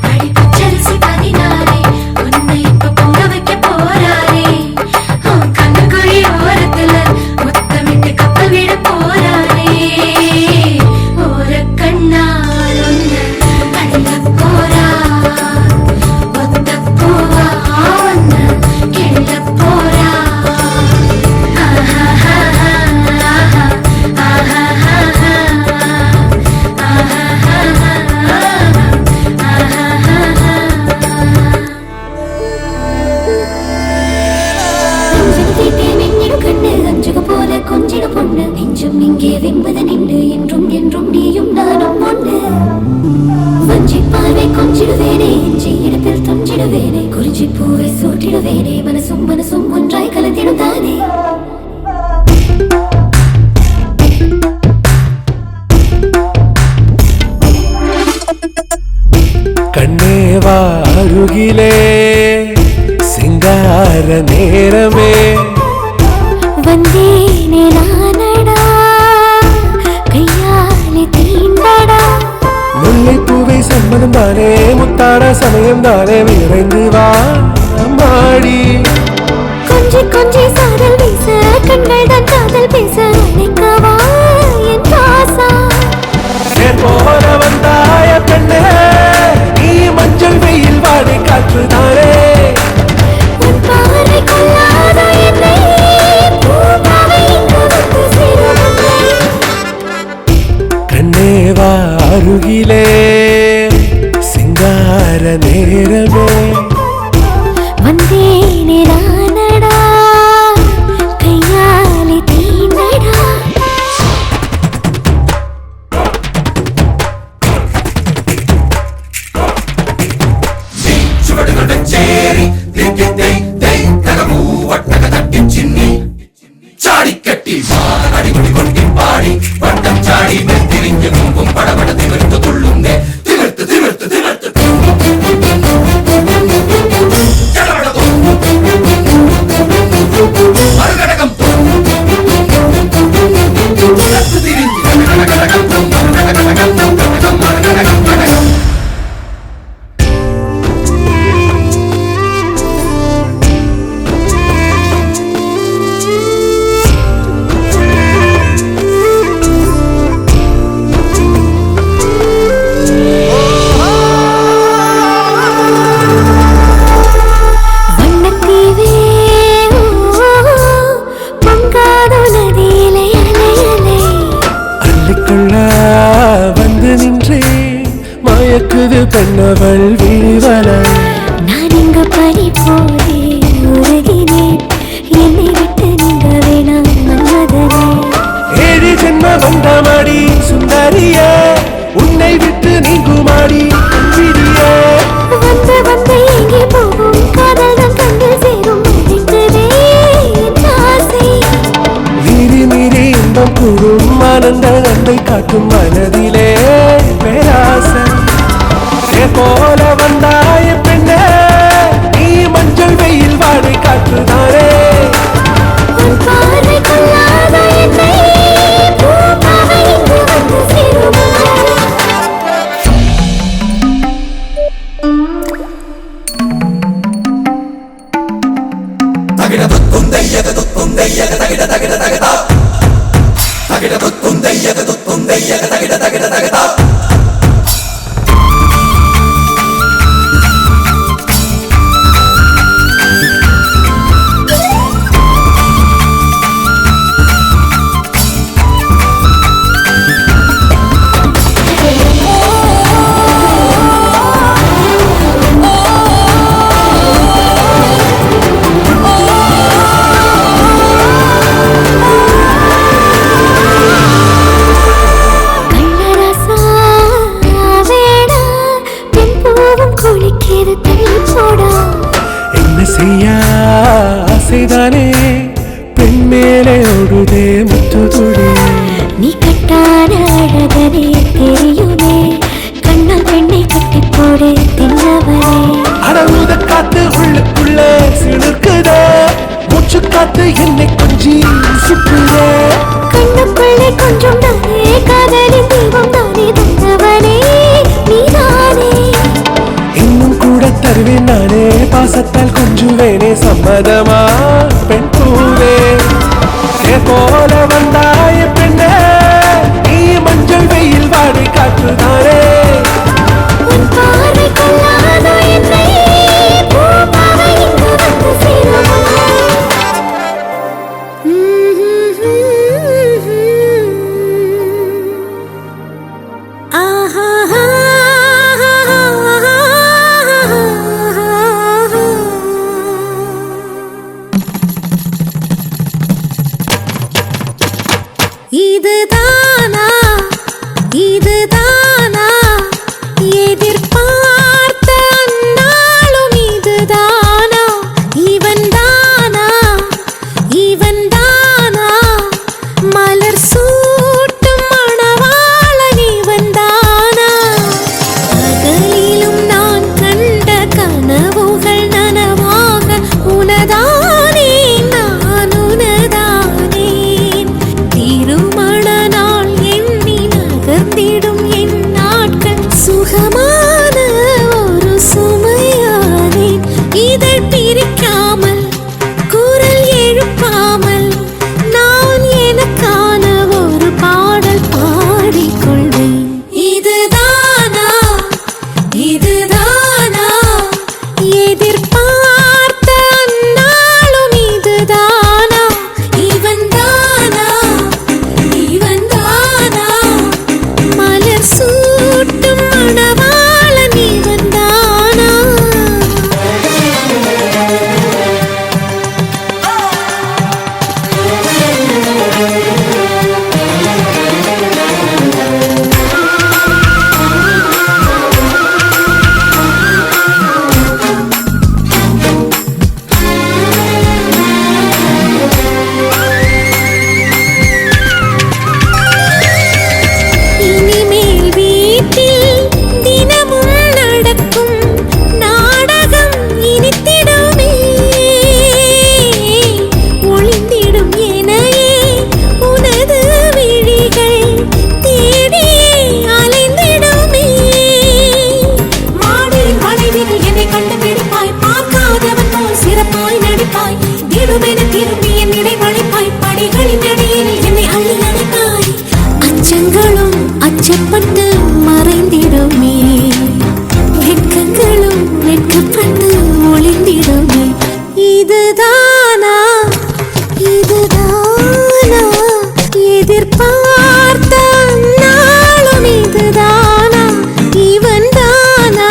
S8: அடி பச்சரிசி பதினாரே உன்னை இப்போ பொங்க வைக்க போறாரே கண்ணுக்குழி ஓரத்துல முத்தமிட்டு கப்பல் விட போறாரே கண்ணால் ஒன்று அடிக்க போறா ஒத்த பூவா ஒன்று கிள்ள போறா கண்ணு அஞ்சுக போல கொஞ்சிட பொண்ணு நெஞ்சும் இங்கே வெம்பது நின்று என்றும் என்றும் நீயும் நானும் ஒண்ணு வஞ்சி பாவை கொஞ்சிடுவேனே எஞ்சி இடத்தில் துஞ்சிடுவேனே குறிஞ்சி பூவை சூட்டிடுவேனே மனசும் மனசும் ஒன்றாய் கலந்திடும் தானே
S6: கண்ணேவா அருகிலே சிங்கார நேரமே
S3: வந்தேனே நானடா கையாலே தீண்டடா
S6: முல்லைப்பூவை சம்மதம் தானே முத்தாட சமயம் தானே விரைந்து வா மாடி
S3: கொஞ்சி கொஞ்சி சாரல் வீச கண்கள் தான் காதல் பேச நினைக்கவா என் பாசா
S6: போற வந்தாய பெண்ணே நீ மஞ்சள் வெயில் வாடை காற்று தானே
S3: உன் பார்வை கொள்ளாத என்னை பூமாவை இங்கு வந்து சேருவதில்லை
S6: கண்ணேவா அருகிலே சிங்கார நேரமே
S3: வந்தேனே நானடா கையாலே தீண்டடா
S5: ചേരി തകമൂ വട്ടക തട്ടി ചിന്നി ചാടിക്കട്ടി അടിപൊളി കൊണ്ടി പാടി വട്ടം ചാടി തിരിഞ്ഞു മുമ്പും പടപട തിമിർത്ത് തുള്ളുന്നേ തിമിർത്ത് തിമിർത്ത് തിമിർത്ത് മറുകടകം
S6: அவள் விழிவலை
S8: நான் இங்க பறி போதே உருகினேன் என்னை விட்டு நீங்க வேணாம் மன்மதனே
S6: 7 ஜென்ம வந்தமாடி சுந்தரிய உன்னை விட்டு நீங்குமாடி விடியே
S8: வந்து வந்து எங்கே போகும் காதல் தான் கண்டு சேரும் விட்டதே என் ஆசை
S6: மீறி மீறி இன்பம் கூடும் ஆனந்த அன்பை காட்டும் மனதிலே பேராசை போல வந்தாய பெண்ணே நீ மஞ்சள் வெயில் வாடை காற்றுதானே
S8: உன் பார்வை கொள்ளாத என்னை பூமாவை இங்கு வந்து சேருமா
S6: ஆசைதானே பெண் மேலே ஓடுதே முத்துதுடி
S8: நீ கட்டான அழகனே தெரியுமே கண்ணால் பெண்ணை கட்டி போடு தின்னவனே
S6: அடவுத காத்து உள்ளுக்குள்ள சிலிர்க்குதே மூச்சு காத்து என்னை கொஞ்சி சுற்றுதே
S8: கண்ணுக்குள்ளே கொஞ்சம் தானே காதலின் தீபம் தானே தந்தவனே நீதானே
S6: இன்னும் கூட தருவேன் நானே பாசத்தால் கொஞ்சுவேனே சம்மதமா பெண் பூவே போல வந்தாய பெண்ணே நீ மஞ்சள் வெயில் வாடை காற்றுதானே
S8: உன் பார்வை கொள்ளாத என்னை பூமாவை இங்கு வந்து சேருமா இதுதானா இதுதானா எதிர்பார்த்த அந்நாளும் இதுதானா இவன் தானா மலர் சூட்டும் மணவாளன் இவன் தானா பகலிலும் நான் கண்ட கனவுகள் நனவாக உனதானே நான் உனதானே திருமண நாள் எண்ணி நகர்ந்திடும் என் நாட்கள் சுகமான ஒரு சுமையானேன் இதழ் பிரிக்காமல் குரல் எழுப்பாமல் நான் எனக்கான ஒரு பாடல் பாடிக்கொள்வேன் இதுதானா எதிர்பார்த்த அந்நாளும் இதுதானா இவன் தானா மலர் சூட்டும் மணவாளன் இவன் தானா இனிமேல் வீட்டில் தினமும் நடக்கும் நாடகம் இனித்திடுமே ஒளிந்திடும் எனையே உனது விழிகள் தேடியே அலைந்திடுமே மாடியின் வளைவில் என்னை கண்டுபிடிப்பாய் பார்க்காதவன் போல் சிறப்பாய் நடிப்பாய் திடுமென திரும்பி என் இடை வளைப்பாய் படிகளின் அடியில் என்னை அள்ளி அணைப்பாய் அச்சங்களும் அச்சப்பட்டு மறைந்திடுமே வெட்கங்களும் வெட்கப்பட்டு ஒளிந்திடுமே இதுதானா எதிர்பார்த்த நாளும் இதுதானா இவன் தானா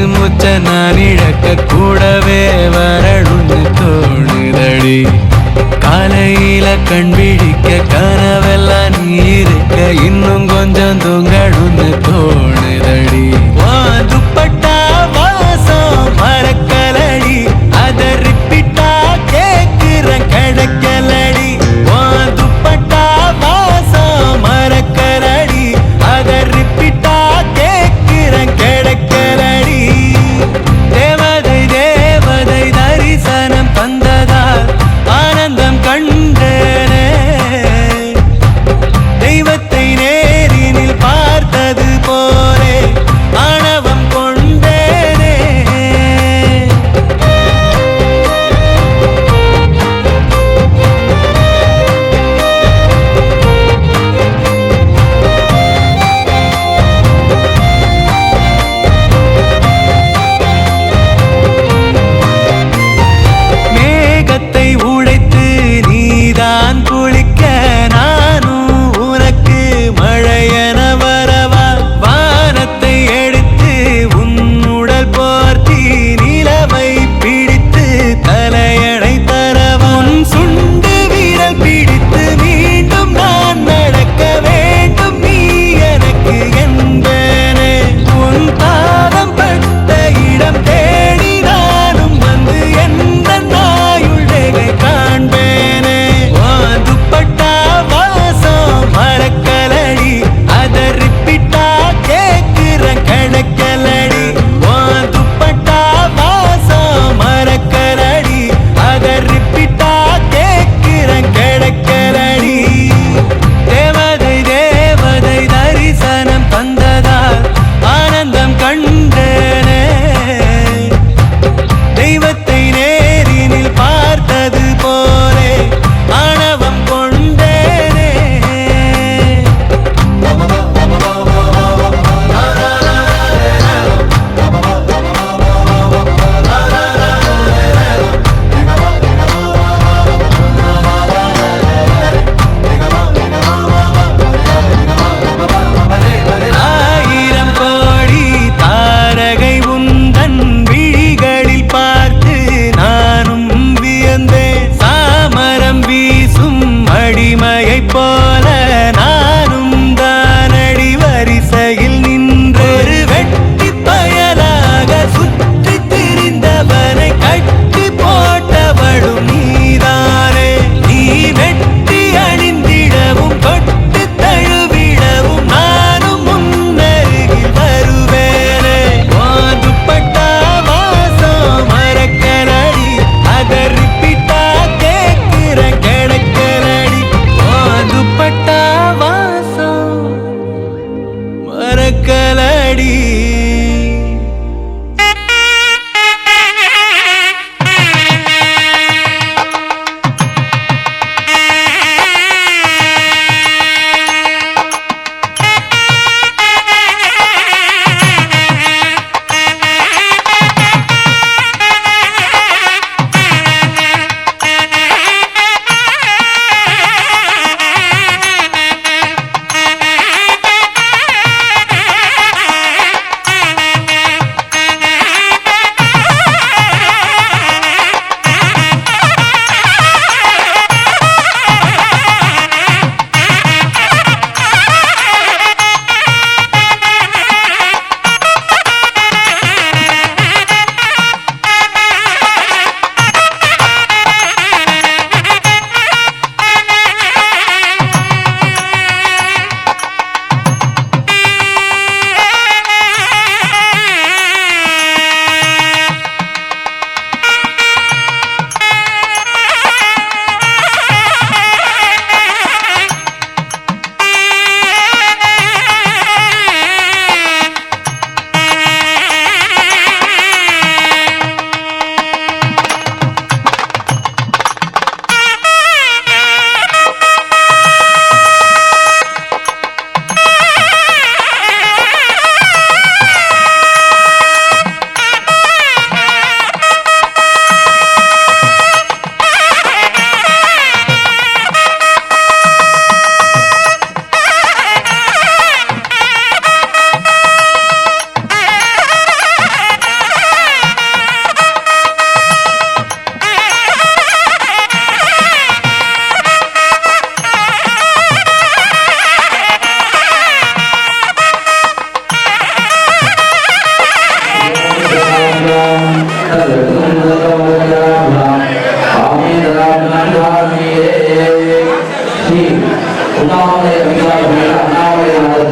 S2: மூச்ச நான் இழக்க கூடவே வரணும்னு தோணுதடி காலையில கண் விழிக்க கனவெல்லாம் நீ இருக்க இன்னும் கொஞ்சம் தூங்கணும்னு தோணுதடி துப்பட்டா வாசம் மறக்கலடி அத ரிப்பீட்டா கேக்குற கிடைக்கலடி துப்பட்டா வாசம் மறக்கலடி அத ரிப்பீட்டா கேக்குற கிடைக்கலடி தேவதை தேவதை தரிசனம் தந்ததால் ஆனந்தம் கண்டேனே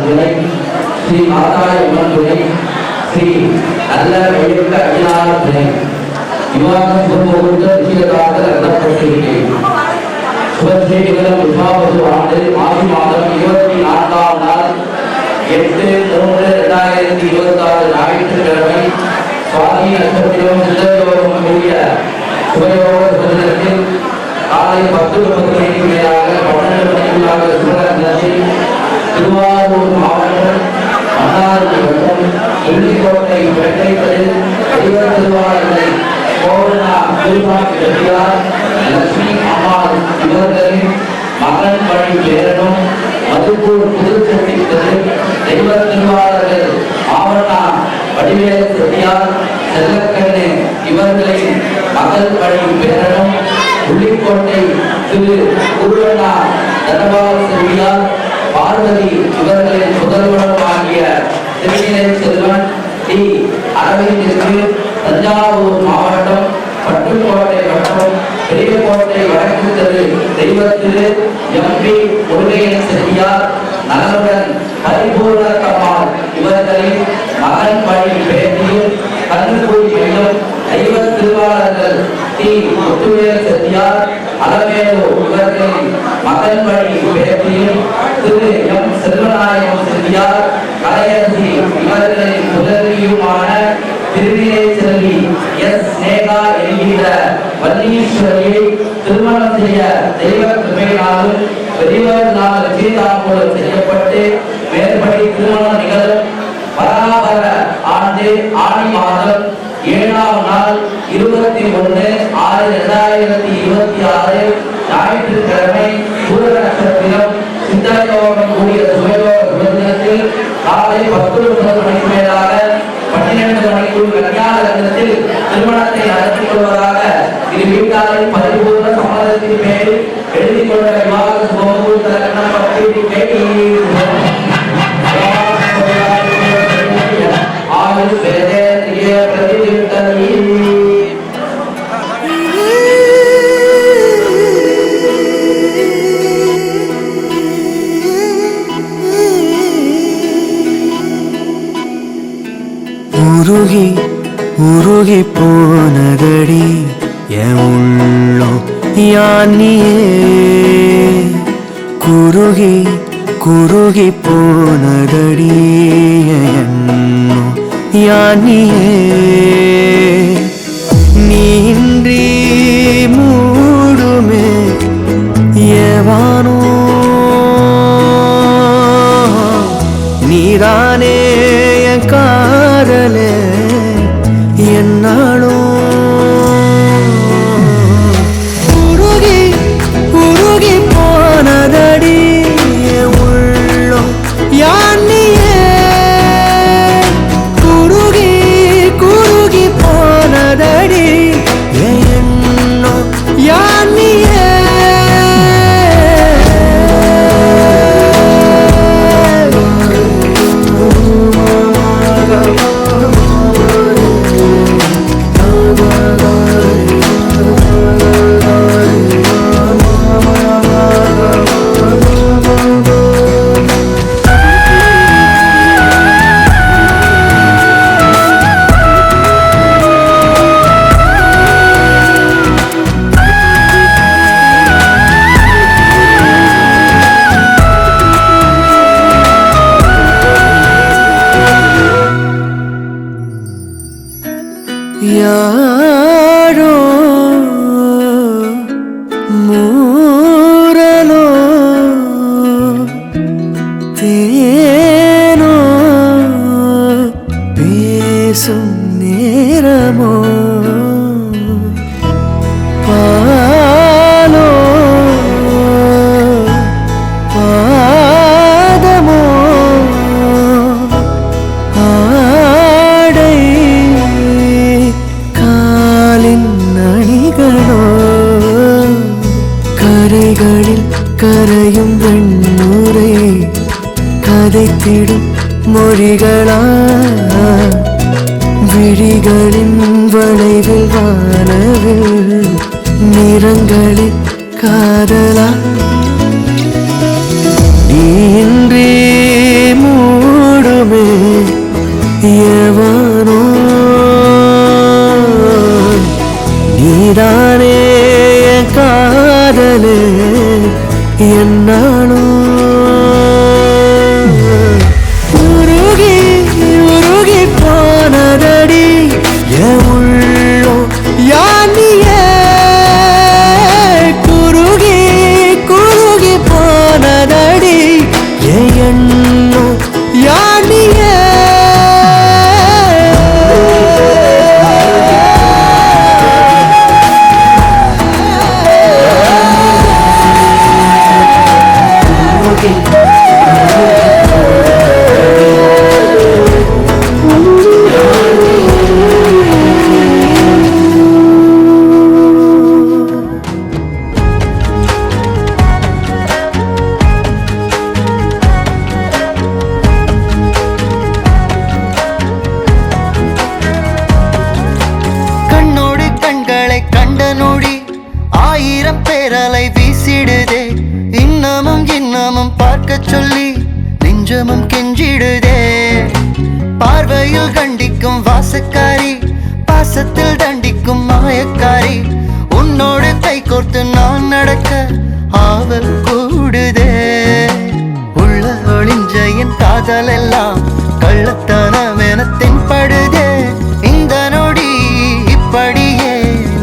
S10: துணை ஸ்ரீ மாதாய உமன் துணை ஸ்ரீ நல்ல வழியுள்ள அகிலார துணை விவாக சுபமுகூர்த்த நிச்சயதாக நடத்தப்பட்டிருக்கிறேன். சுபசேகரம் விவாவது ஆண்டு மாசி மாதம் 24ஆம் நாள் 8/3/2026 ஞாயிற்றுக்கிழமை சுவாதி நட்சத்திரம் சித்தயோகம் கூடிய சுபயோக சுதந்திரத்தில் காலை 10:30 மணிக்கு மேலாக 12 மணிக்குள்ளாக சுபகத்தில் திருவாரூர் மாவட்டம் மன்னார்குடி வட்டம் இள்ளிக்கோட்டை வெட்டைப்பதில் தெய்வ திருவாரூரை கோவனா திருமால் செட்டியார் லட்சுமி அம்மாள் இவர்களின் மகன் வழி பேரனும் மதுப்பூர் புதுச்செட்டி தெரு தெய்வ திருவாரர்கள் ஆவணா வடிவேல் செட்டியார் செல்லக்கண்ணு இவர்களின் மகள் வழி பேரனும் உள்ளிக்கோட்டை திரு குருவண்ணா தனபால் செல்வியார் பார்வதி இவர்களின் முதல்வனும் ஆகிய திருநிலை செல்வன் டி அரவிந்திற்கு தஞ்சாவூர் மாவட்டம் பட்டுக்கோட்டை வட்டம் பெரியகோட்டை வடக்கு தெரு தெய்வத்திரு எம்பி முருகையன் செட்டியார் நலனுடன் பரிபூர்ண கமால் இவர்களின் மகன் வழி பேட்டியில் கண்ணுக்குள் மையம் தெய்வ திருவாளர்கள் டி முத்துவேல் செட்டியார் அலமேலு இவர்களின் மகன் வழி பேட்டியில் திரு எம் செல்வநாயகம் செட்டியார் கலையரசி இவர்களின் முதலியுமான திருநிலை செல்வி எஸ் நேகா என்கிற வன்னீஸ்வரியை திருமணம் செய்ய தெய்வ கிருபையினாலும் பெரியவர்களால் சீதாமூலம் செய்யப்பட்டு மேற்படி திருமணம் நிகழும் பராபர ஆண்டு ஆடி மாதம் 7ஆம் நாள் 21/6/2026 ஞாயிற்றுக்கிழமை சூரிய நட்சத்திரம் சித்தயோகம் கூடிய சுபயோக சுபதினத்தில் காலை 10:30 மணிக்கு மேலாக 12 மணிக்குள் கல்யாண லக்னத்தில் திருமணத்தை நடத்திக் கொள்வதாக இரு வீட்டாரின் பரிபூர்ண சம்மதத்தின் பேரில் எழுதிக் கொண்ட விவாக சுபமுகூர்த்த லக்னம் பற்றி ஆயுள் வேதேந்திரிய பிரதிநிதித்தனி
S2: உருகி உருகி போனதடி என் உள்ளம் யானியே குருகி குருகி போனதடி எண்ணம் யானியே நீன்றி மூடுமே ஏவானோ நீதானே என் காதலே என்னாலும் உருகி உருகி போனதடி உள்ளம் யானியே குருகி குருகி போனதடி எண்ணம் யானியே யாரோ மூரலோ தேனோ பேசும் நேரமோ பாலோ பாதமோ ஆடை காலின் அணிகளோ கரைகளில் கரையும் வெண்ணுரை கதைத்திடும் மொழிகளா விழிகளின் வளைவில் வானவில் நிறங்களில் காதலா நீன்றே கெஞ்சிடுதே பார்வையில் கண்டிக்கும் வாசக்காரி பாசத்தில் தண்டிக்கும் மாயக்காரி உன்னோடு கை கோர்த்து நான் நடக்க ஆவல் கூடுதே உள்ள ஒளிஞ்ச என் காதல் எல்லாம் கள்ளத்தனம் என தென்படுதே இந்த நொடி இப்படியே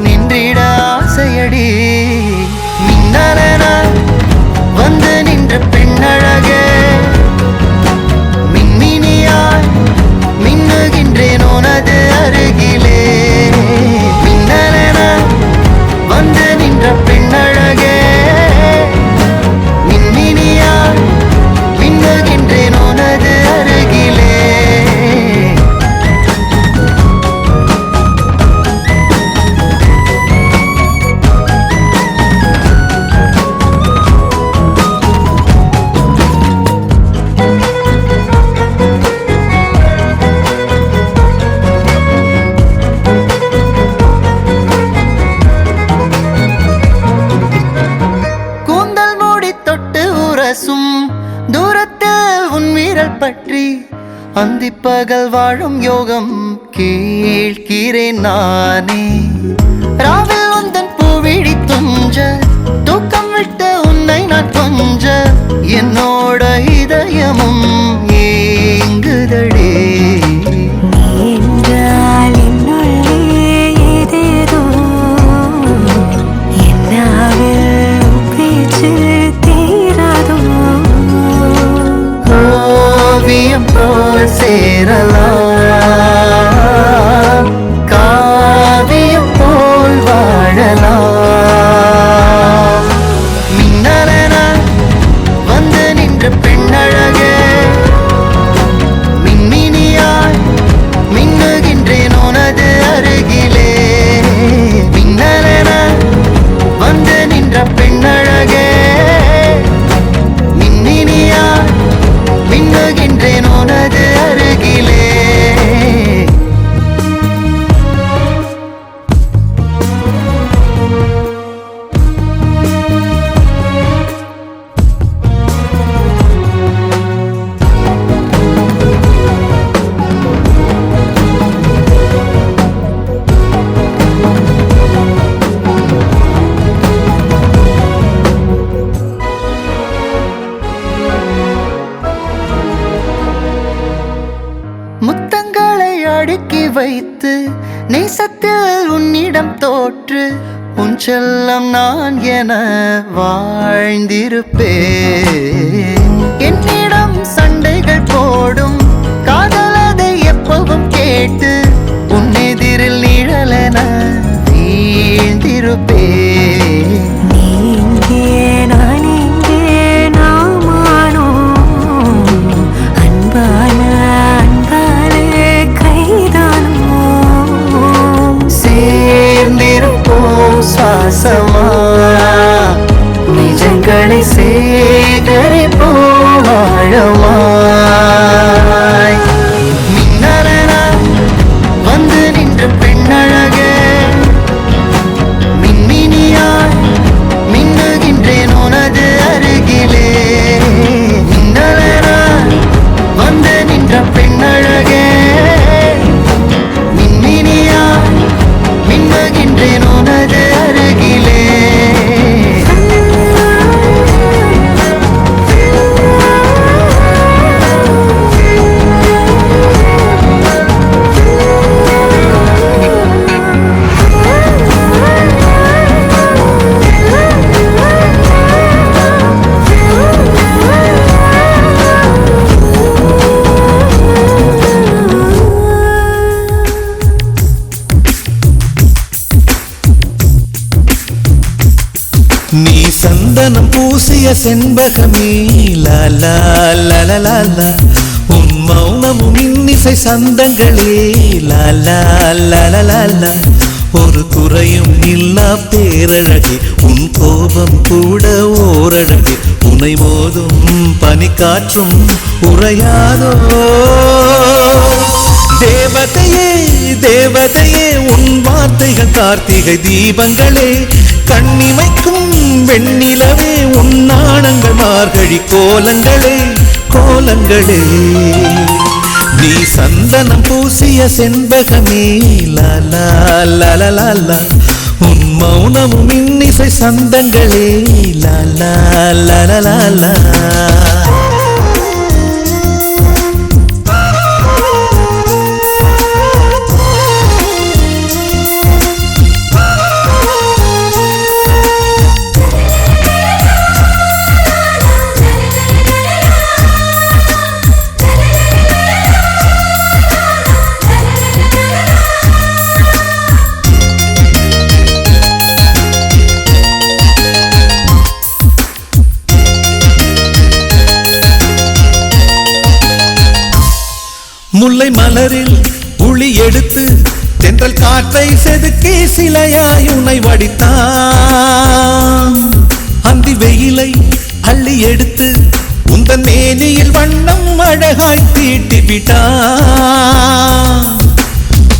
S2: நின்றிட ஆசையடி மின்னலென வந்து நின்ற பெண்ணழகே மின்மினியாய் மின்னுகின்றேன் உனது அருகிலே மின்னலென வந்து நின்ற பெண்ணழகே மின்மினியாய் மின்னுகின்றேன் உனது அருகிலே கூந்தல் மூடி தொட்டு உரசும் தூரத்தில் உன் வீரல் பற்றி அந்திப்பகல் வாழும் யோகம் கேட்கிறேன் நானே ராவில் உந்தன் பூவிழி துஞ்ச தூக்கம் விட்ட உன்னை நான் கொஞ்ச என்னோட இதயமும் ஏங்குதடே ஓவியம் போல் சேரலாம் காவியம் போல் வாழலாம் மின்னலென வந்து நின்ற பெண்ணழகே மின்மினியாய் மின்னுகின்றேன் உனது அருகிலே மின்னலென வந்து நின்ற பெண்ணழகே மின்மினியாய் மின்னுகின்றேன் உனது அருகிலே முத்தங்களை அடுக்கி வைத்து நேசத்தில் உன்னிடம் தோற்று உன் செல்லம் நான் என வாழ்ந்திருப்பேன் என்னிடம் சண்டைகள் போடும் காதலதை எப்பவும் கேட்டு உன் எதிரில் நிழலென வீழ்ந்திருப்பேன் சுவாசமா நிஜங்களை சேகரிப்போம் ஆழமாய் மின்னலென வந்து நின்ற பெண்ணழகே மின்மினியாய் மின்னுகின்றேன் உனது அருகிலே மின்னலென வந்து நின்ற பெண்ணழகே மின்மினியாய் மின்னுகின்றேன் உனது அருகிலே
S6: நீ சந்தனம் பூசிய செண்பகமே லாலா லாலா உன் மௌனமும் இன்னிசை சந்தங்களே லாலா லாலா ஒரு குறையும் இல்லா பேரழகே உன் கோபம் கூட ஓரழகே உனை மோதும் பனிக்காற்றும் உறையாதோ தேவதையே தேவதையே உன் வார்த்தைகள் கார்த்திகை தீபங்களே கண்ணிமைக்கும் வெண்ணிலவே உன் நாணங்கள் மார்கழி கோலங்களே
S11: கோலங்களே நீ சந்தனம் பூசிய செண்பகமே லாலா லாலா உன் மௌனமும் இன்னிசை சந்தங்களே லாலா லாலா முல்லை மலரில் உளி எடுத்து தென்றல் காற்றை செதுக்கி சிலையாய் உன்னை வடித்தான் அந்தி வெயிலை அள்ளி எடுத்து உந்தன் மேனியில் வண்ணம் அழகாய் தீட்டி விட்டான்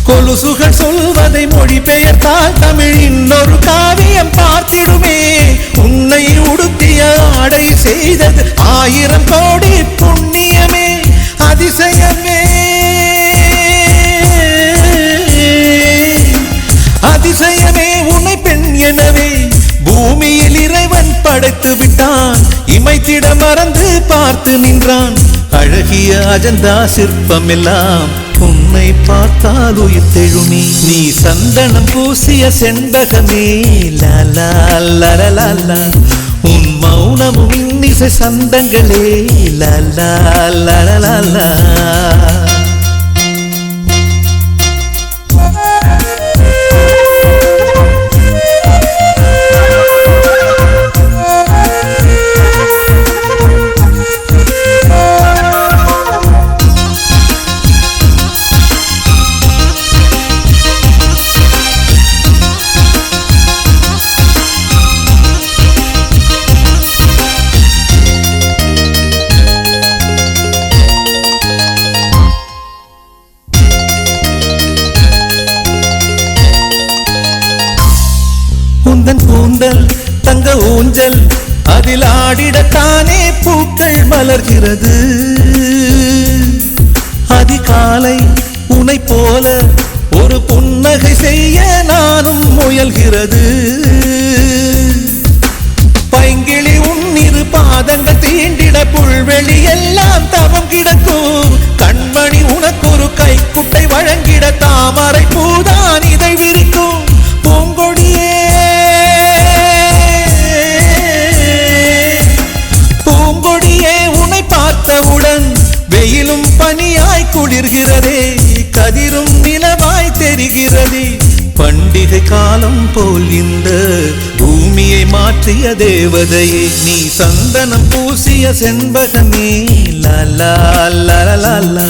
S11: கொலுசுகள் சொல்வதை மொழிபெயர்த்தால் தமிழ் இன்னொரு காவியம் பார்த்திடுமே உன்னை உடுத்திய ஆடை செய்தது 1000 கோடி புண்ணியமே அதிசயமே அதிசயமே உன்னை பெண் எனவே பூமியில் இறைவன் படைத்து விட்டான் இமைத்திட மறந்து பார்த்து நின்றான் அழகிய அஜந்தா சிற்பம் எல்லாம் உன்னை பார்த்தால் உயிர் தெழுமே நீ சந்தனம் பூசிய செண்பகமே லாலா லாலா உன் மௌனமும் இன்னிசை சந்தங்களே லாலா லாலா உந்தன் கூந்தல் தங்க ஊஞ்சல் அதில் ஆடிடத்தானே பூக்கள் மலர்கிறது அதிகாலை உன்னை போல ஒரு புன்னகை செய்ய நானும் முயல்கிறது பைங்கிளி உன்னிரு பாதங்கள் தீண்டிட புல்வெளி எல்லாம் தவம் கிடக்கும் கண்மணி உனக்கு ஒரு கைக்குட்டை வழங்கிட தாமரை பூதான் இதை விரிக்கும் பூங்கொடியே பூங்கொடியே உன்னை பார்த்தவுடன் வெயிலும் பனியாய் குளிர்கிறதே கதிரும் நிலவாய் தெரிகிறதே பண்டிகை காலம் போல் இந்த பூமியை மாற்றிய தேவதையே நீ சந்தனம் பூசிய செண்பகமே லாலா லாலா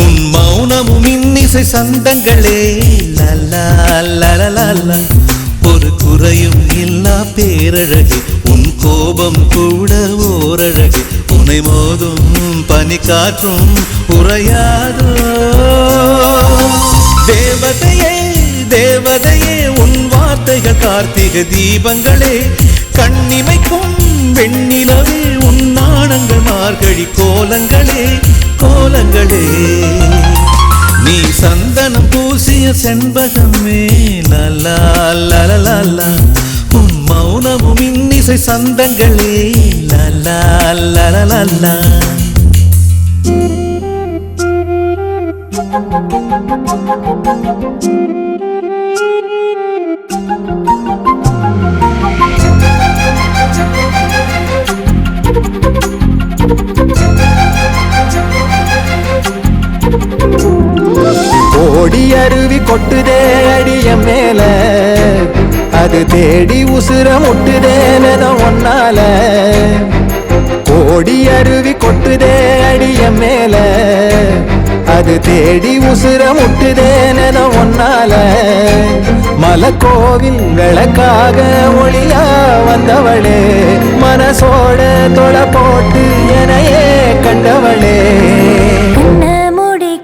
S11: உன் மௌனமும் இன்னிசை சந்தங்களே லாலா லாலா ஒரு குறையும் இல்லா பேரழகே உன் கோபம் கூட ஓரழகே உன்னை மோதும் பனி காற்றும் உறையாதோ தேவதையே தேவதையே உன் வார்த்தைகள் கார்த்திகை தீபங்களே கண்ணிமைக்கும் வெண்ணிலவே உன் நாணங்கள் மார்கழி கோலங்களே கோலங்களே நீ சந்தனம் பூசிய செண்பகமே லாலா லாலா உன் மௌனமும் இன்னிசை சந்தங்களே லாலா லாலா
S6: ஓடி அருவி கொட்டுதே அடிய மேல அது தேடி உசுர முட்டுதேன ஒன்னால ஓடி அருவி கொட்டுதே அடிய மேல அது தேடி உசுர முட்டுதேன ஒன்னால மலக்கோவில் விளக்காக ஒளியா வந்தவளே மனசோட தொலை போட்டு எனையே கண்டவளே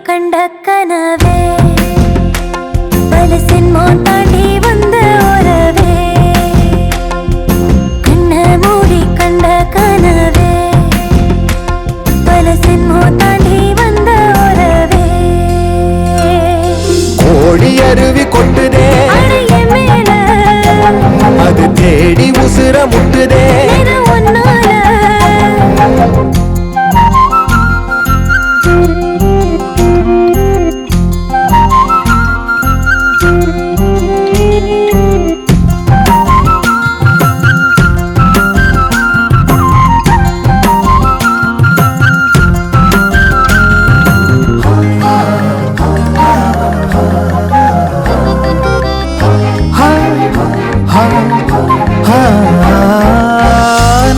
S8: கண்ட கனவே பலசின் மோன் தாண்டி வந்த உறவே கண்ண மூடி கண்ட கனவே பல
S6: முட்டுதே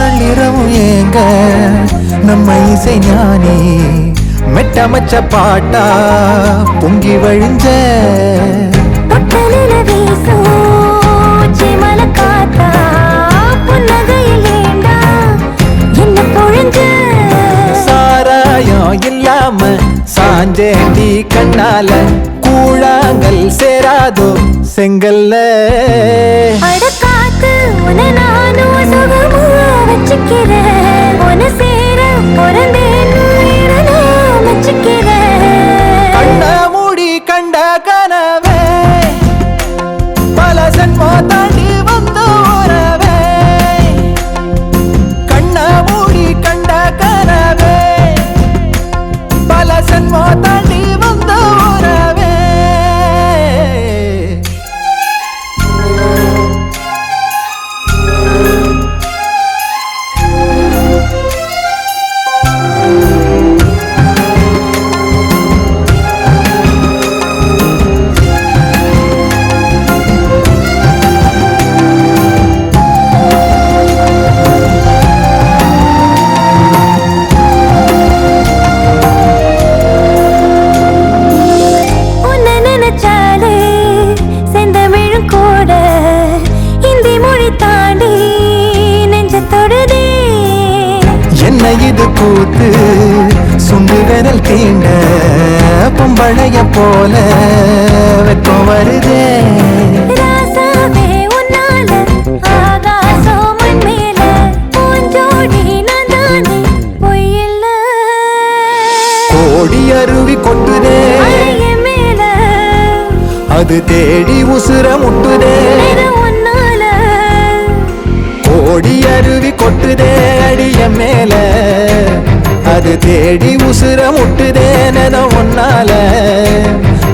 S6: நள்ளிரவும் ஏங்க நம்ம இசை ஞானி மெட்டமச்ச பாட்டா பொங்கி வழிஞ்ச சாராயம் இல்லாம சாஞ்சேண்டி கண்ணால கூழாங்கல் சேராதோ செங்கல்ல
S8: அடக்காத்து உன நானும் சுகமா வச்சுக்கிறேன் உன சேர பிறந்தேன்னு வச்சுக்கிறேன்
S6: கண்ண மூடி கண்ட கனவே பல சென்மோ தாண்டி வந்த உறவே கண்ண மூடி கண்ட கனவே பல சென்மோ தாண்டி வந்த உறவே இது கூத்து சுண்டு விரல் தீண்ட பொம்பளைய போல வெப்பம் வருதே கோடி அருவி கொட்டுதே அது தேடி உசுர முட்டுதே கோடி அருவி கொட்டுதே அடிய மேல அது தேடி உசுர முட்டுதே நென ஒன்னால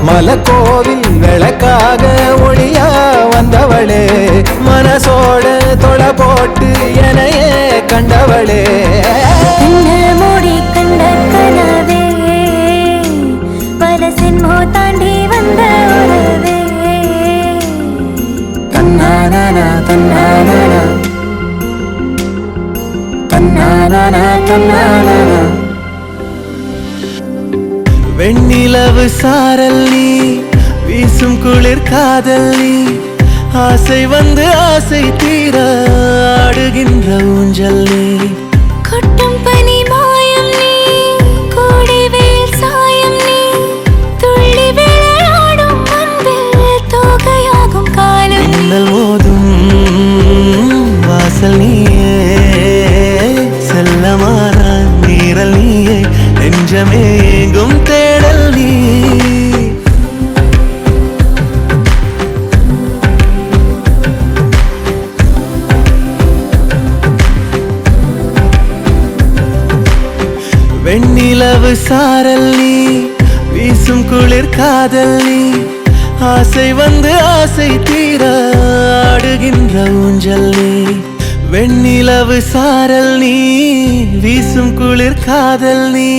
S6: மலக்கோவில் விளக்காக ஒளியா வந்தவளே மனசோட தொலை போட்டு எனையே கண்டவளே
S8: மூடி கண்ட கனவே பல சென்மோ தாண்டி வந்த உறவே
S6: தன்னானா தன்னானா வெண்ணிலவு சாரல் நீ வீசும் குளிர் காதல் நீ ஆசை வந்து ஆசை தீர ஆடுகின்ற ஊஞ்சல் நீ
S8: கொட்டும் பனி மாயம் நீ கோடை வெயில் சாயம் நீ துள்ளி விளையாடும் அன்பில் தோகையாகும் காலம்
S6: மின்னல் மோதும் வாசல் நீயே செல்லமான நீரல் நீயே நெஞ்சமே எங்கும் தேடல் நீ வெண்ணிலவு சாரல் நீ வீசும் குளிர் காதல் நீ ஆசை வந்து ஆசை தீர ஆடுகின்ற ஊஞ்சல் நீ வெண்ணிலவு சாரல் நீ வீசும் குளிர் காதல் நீ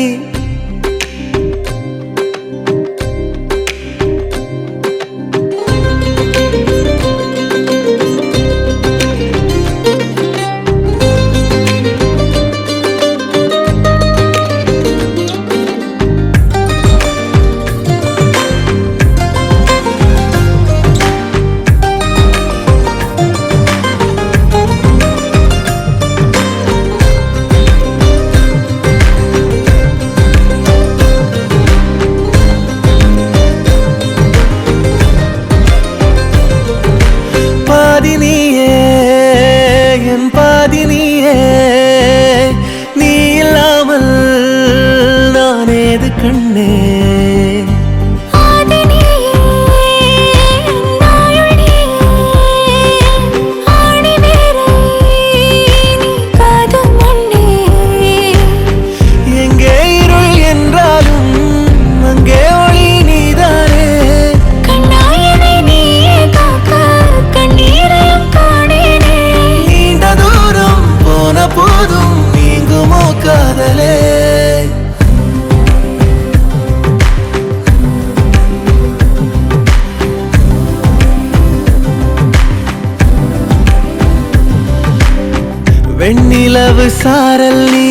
S2: நிலவு சாரல் நீ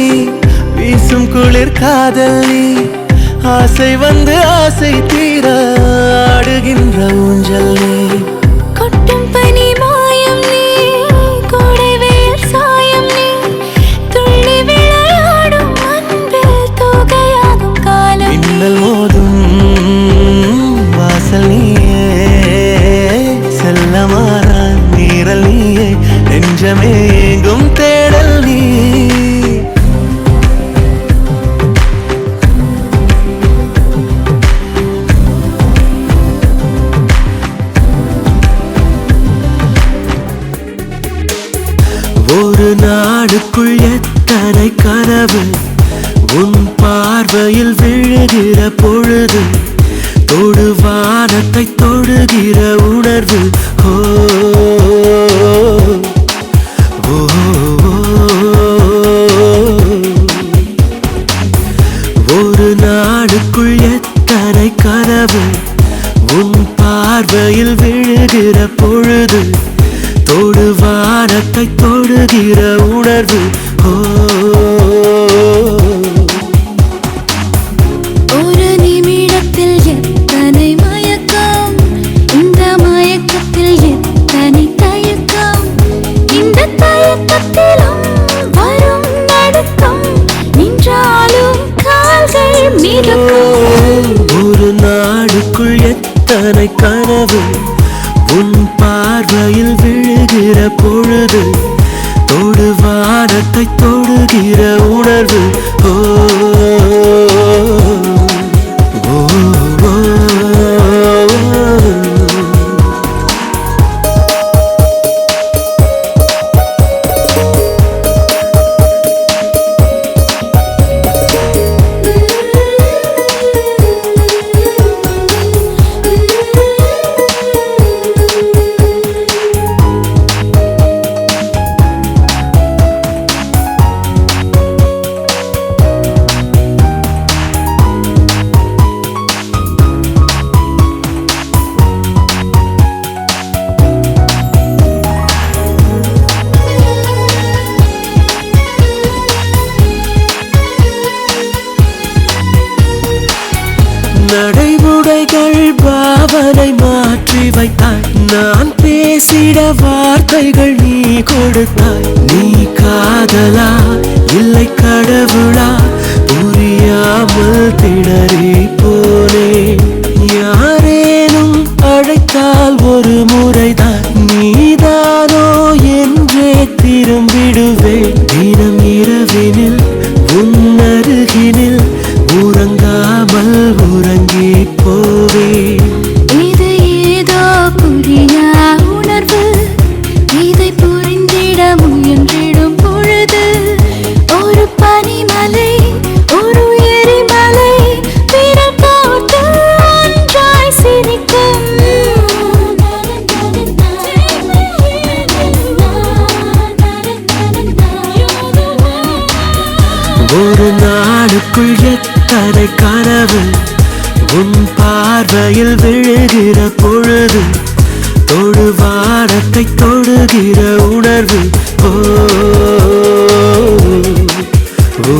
S2: வீசும் குளிர் காதல் நீ ஆசை வந்து ஆசை தீர ஆடுகின்ற ஊஞ்சல் நீ
S3: கொட்டும் பனி மாயம் நீ கோடை வெயில் சாயம் நீ துள்ளி விளையாடும் அன்பில் தூகையாகும் காலம்
S2: மின்னல் மோதும் வாசல் நீயே செல்லமாற நீரல் நீயே நெஞ்சமே எங்கும் தேடல் நீ ஒரு நாடுக்குள் எத்தனை கனவு உன் பார்வையில் விழுகிற பொழுது தொடுவானத்தை தொடுகிற உணர்வு ஓ ஓ, ஒரு நாடுக்குள் எத்தனை கனவு உன் பார்வையில் விழுகிற பொழுது தொடுவானத்தை தொடுகிற உணர்வு
S3: ஒரு நிமிடத்தில் எத்தனை மயக்கம் இந்த மயக்கத்தில் எத்தனை தயக்கம் இந்த தயக்கத்திலும் வரும் நடுக்கம் நின்றாலும் கால்கள் மிதக்கும்
S2: ஒரு நாடுக்குள் எத்தனை கனவு உன் பார்வையில் விழுகிற பொழுது தொடுவானத்தை தொடுகிற உணர்வு ஓ ஓ, ஓ, ஓ. நடைமுறைகள் பாவனை மாற்றி வைத்தாய் நான் பேசிட வார்த்தைகள் நீ கொடுத்தாய் நீ காதலா இல்லை கடவுளா புரியாமல் திணறி போனே யாரேனும் அழைத்தால் ஒரு முறைதான் நீதானோ என்றே திரும்பிடுவேன் தினம் இரவினில் உன்னருகினில் உறங்காமல் உறங்கி போவே
S3: இது ஏதோ புரியா உணர்வு இதை புரிந்திட முயன்றிடும் பொழுது ஒரு பனிமலை ஒரு எரிமலை விரல் போட்டு ஒன்றாய் சிரிக்கும்
S2: ஒரு நாடுக்குள் எத்தனை கனவு உன் பார்வையில் விழுகிற பொழுது தொடுவானத்தை தொடுகிற உணர்வு ஓ ஓ,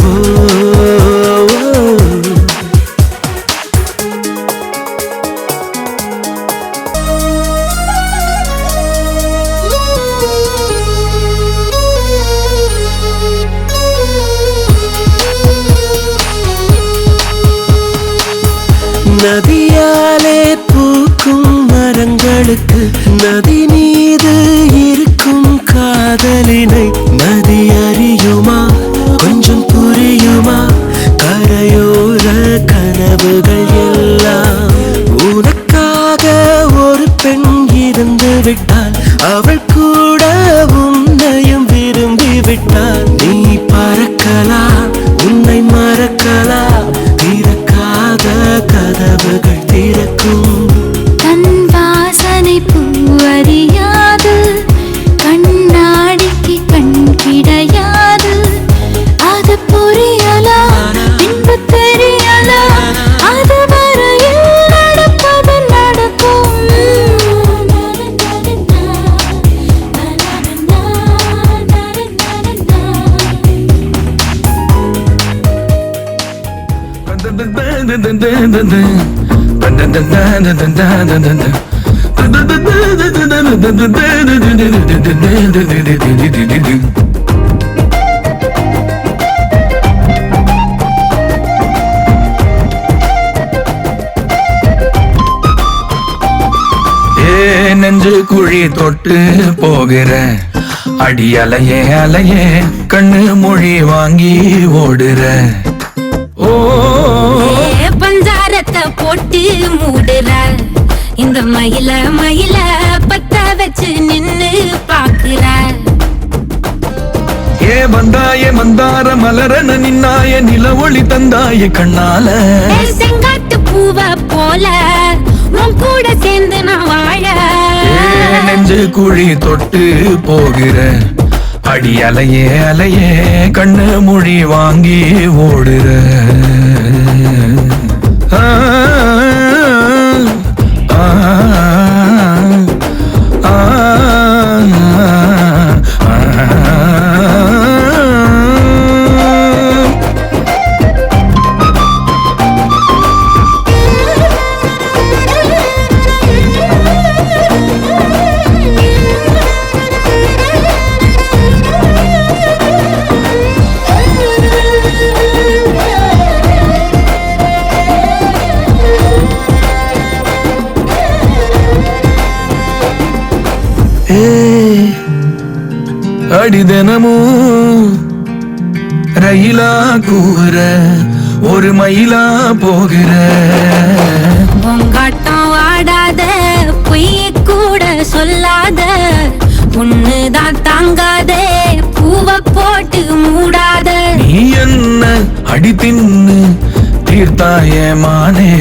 S2: ஓ, ஓ. நதியாலே பூக்கும் மரங்களுக்கு நதி மீது இருக்கும் காதலினை நதி அறியுமா கொஞ்சம் புரியுமா கரையோர கனவுகள் எல்லாம் உனக்காக ஒரு பெண் இருந்து விட்டாள் அவள் கூட உன்னையும் விரும்பி விட்டாள் நீ பறக்கலாம் உன்னை மறக்கலாம் திறக்காத கதவுகள் திறக்கும்
S3: தன் வாசனை பூவறிய
S12: நெஞ்சு குழி தொட்டு போகிற அடி அலையே அலையே கண்ணு மொழி வாங்கி ஓடுற ஓ
S3: பஞ்சாரத்தை போட்டு மூடுற இந்த மயில மயில பத்த வச்சு நின்னு பாக்குற
S12: ஏ வந்தாய மந்தார மலரன நின்னாய நில ஒளி தந்தாய கண்ணால
S3: செங்காட்டு பூவ போல உன் கூட சேர்ந்து நான் வாழ
S12: நெஞ்சு குழி தொட்டு போகிற அடி அலையே அலையே கண்ணு மொழி வாங்கி ஓடுற அடி தினமும் ரயிலா கூற ஒரு மயிலா போகிற
S3: பொங்காட்டம் ஆடாத பொய்ய கூட சொல்லாத ஒண்ணுதான் தாங்காதே பூவ போட்டு மூடாத
S12: நீ என்ன அடி தின்னு தீர்த்தாய மானே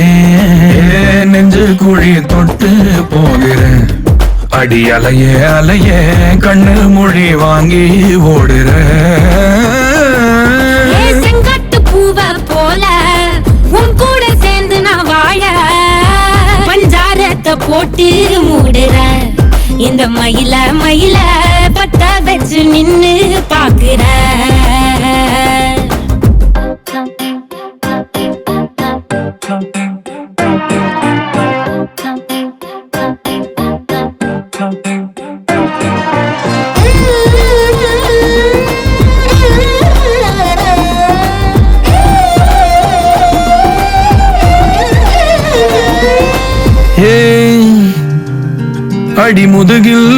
S12: நெஞ்சு குழி தொட்டு போகிற அடி அலையே அலையே கண்ணு மொழி வாங்கி ஓடுற
S3: செங்கட்டு பூவ போல உன் கூட சேர்ந்து நான் வாழ பஞ்சாரத்தை போட்டு மூடுற இந்த மயில மயில பத்த வச்சு நின்னு பாக்குற
S12: அடி முதுகில்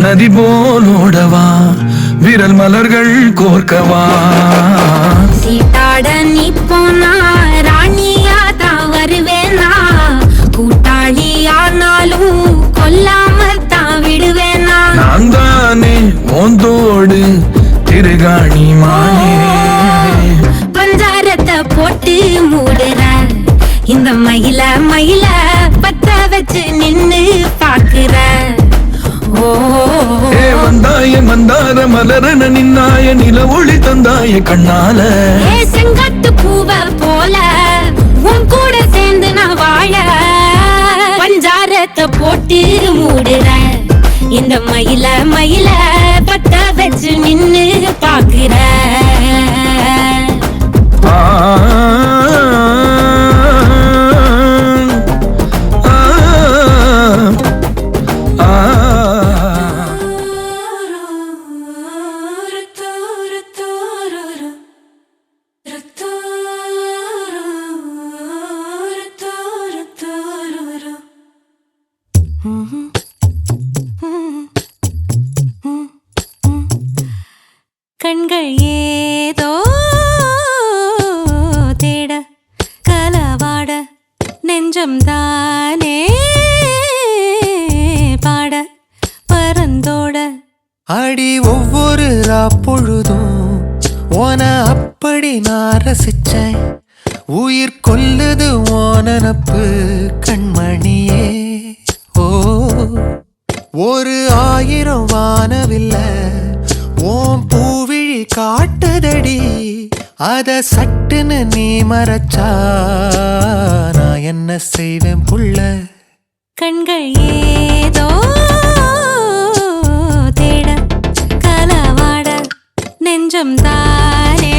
S12: நதி போலோடவா விரல் மலர்கள் கோர்க்கவா
S3: சீட்டாட நீ போனா ராணியா தான் வருவேனா கூட்டாளி ஆனாலும் கொல்லாம தான் விடுவேனா
S12: நான் தானே ஓந்தோடு திருகாணி மானே
S3: பஞ்சாரத்தை போட்டு மூடுற இந்த மயில மயில பத்த வச்சு நின்னு பாக்குற ஓ
S12: வந்தாய மந்தார மலரன நின்னாய நில ஒளி தந்தாய கண்ணால
S3: செங்கட்டு பூவ போல உன் கூட சேர்ந்து நான் வாழ பஞ்சாரத்தை போட்டு மூடுற இந்த மயில மயில பத்த வச்சு நின்னு பாக்குற கண்கள் ஏதோ தேட கலவாட நெஞ்சம் தானே பாட பரந்தோட
S2: அடி ஒவ்வொரு பொழுதும் ஓன அப்படி நான் ரசிச்சேன் உயிர் கொல்லுது ஓனப்பு கண்மணியே ஓ ஒரு 1000 வானவில்ல ஓம் பூவிழி காட்டுதடி அத சட்டுன்னு நீ மறைச்சா நான் என்ன செய்வேன் புள்ள
S3: கண்கள் ஏதோ தேட கலவாட நெஞ்சம் தானே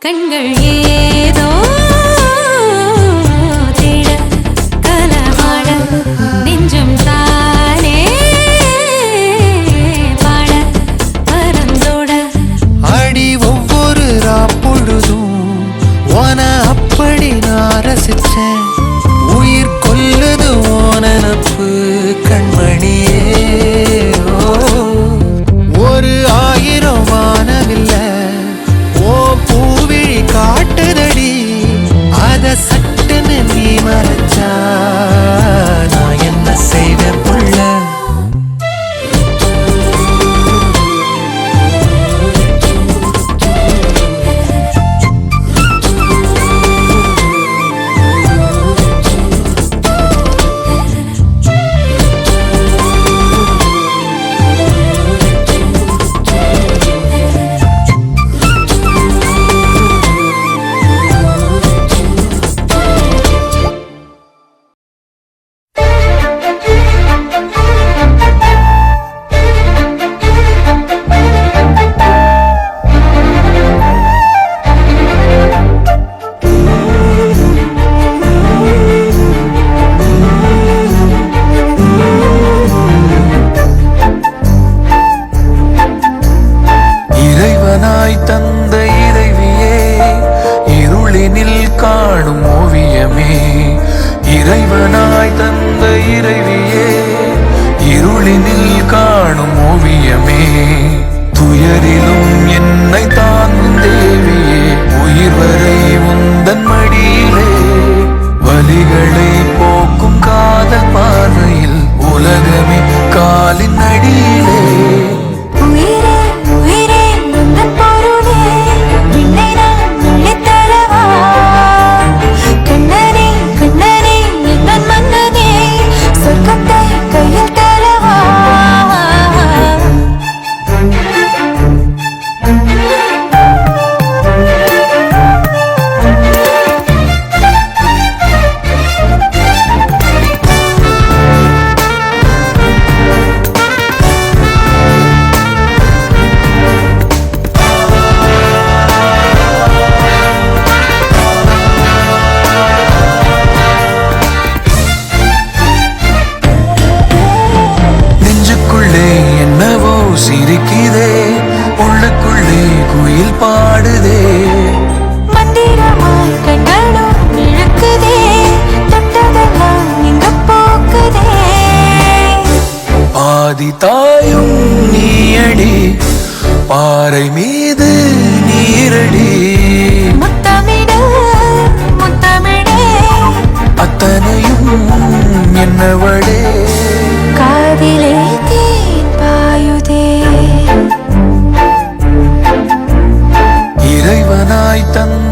S3: கண்கள் ஏதோ தேட கலவாட நெஞ்சம் தானே பாட பரந்தோட
S2: அடி ஒவ்வொரு பொழுதும் ஓன அப்படி நான் ரசிச்சேன் உயிர் கொல்லுது ஓனப்பு கண்மணியே ஒரு 1000 வானவில்ல ஓ பூவிழி காட்டுதடி அத சட்டுன்னு நீ மறைச்சா நான் என்ன செய்வேன் புள்ள பாறை மீது நீரடி
S3: முத்தமிடு முத்தமிழே
S2: அத்தனையும் என்னவளே
S3: காதிலே தேன் பாயுதே
S2: இறைவனாய் தந்த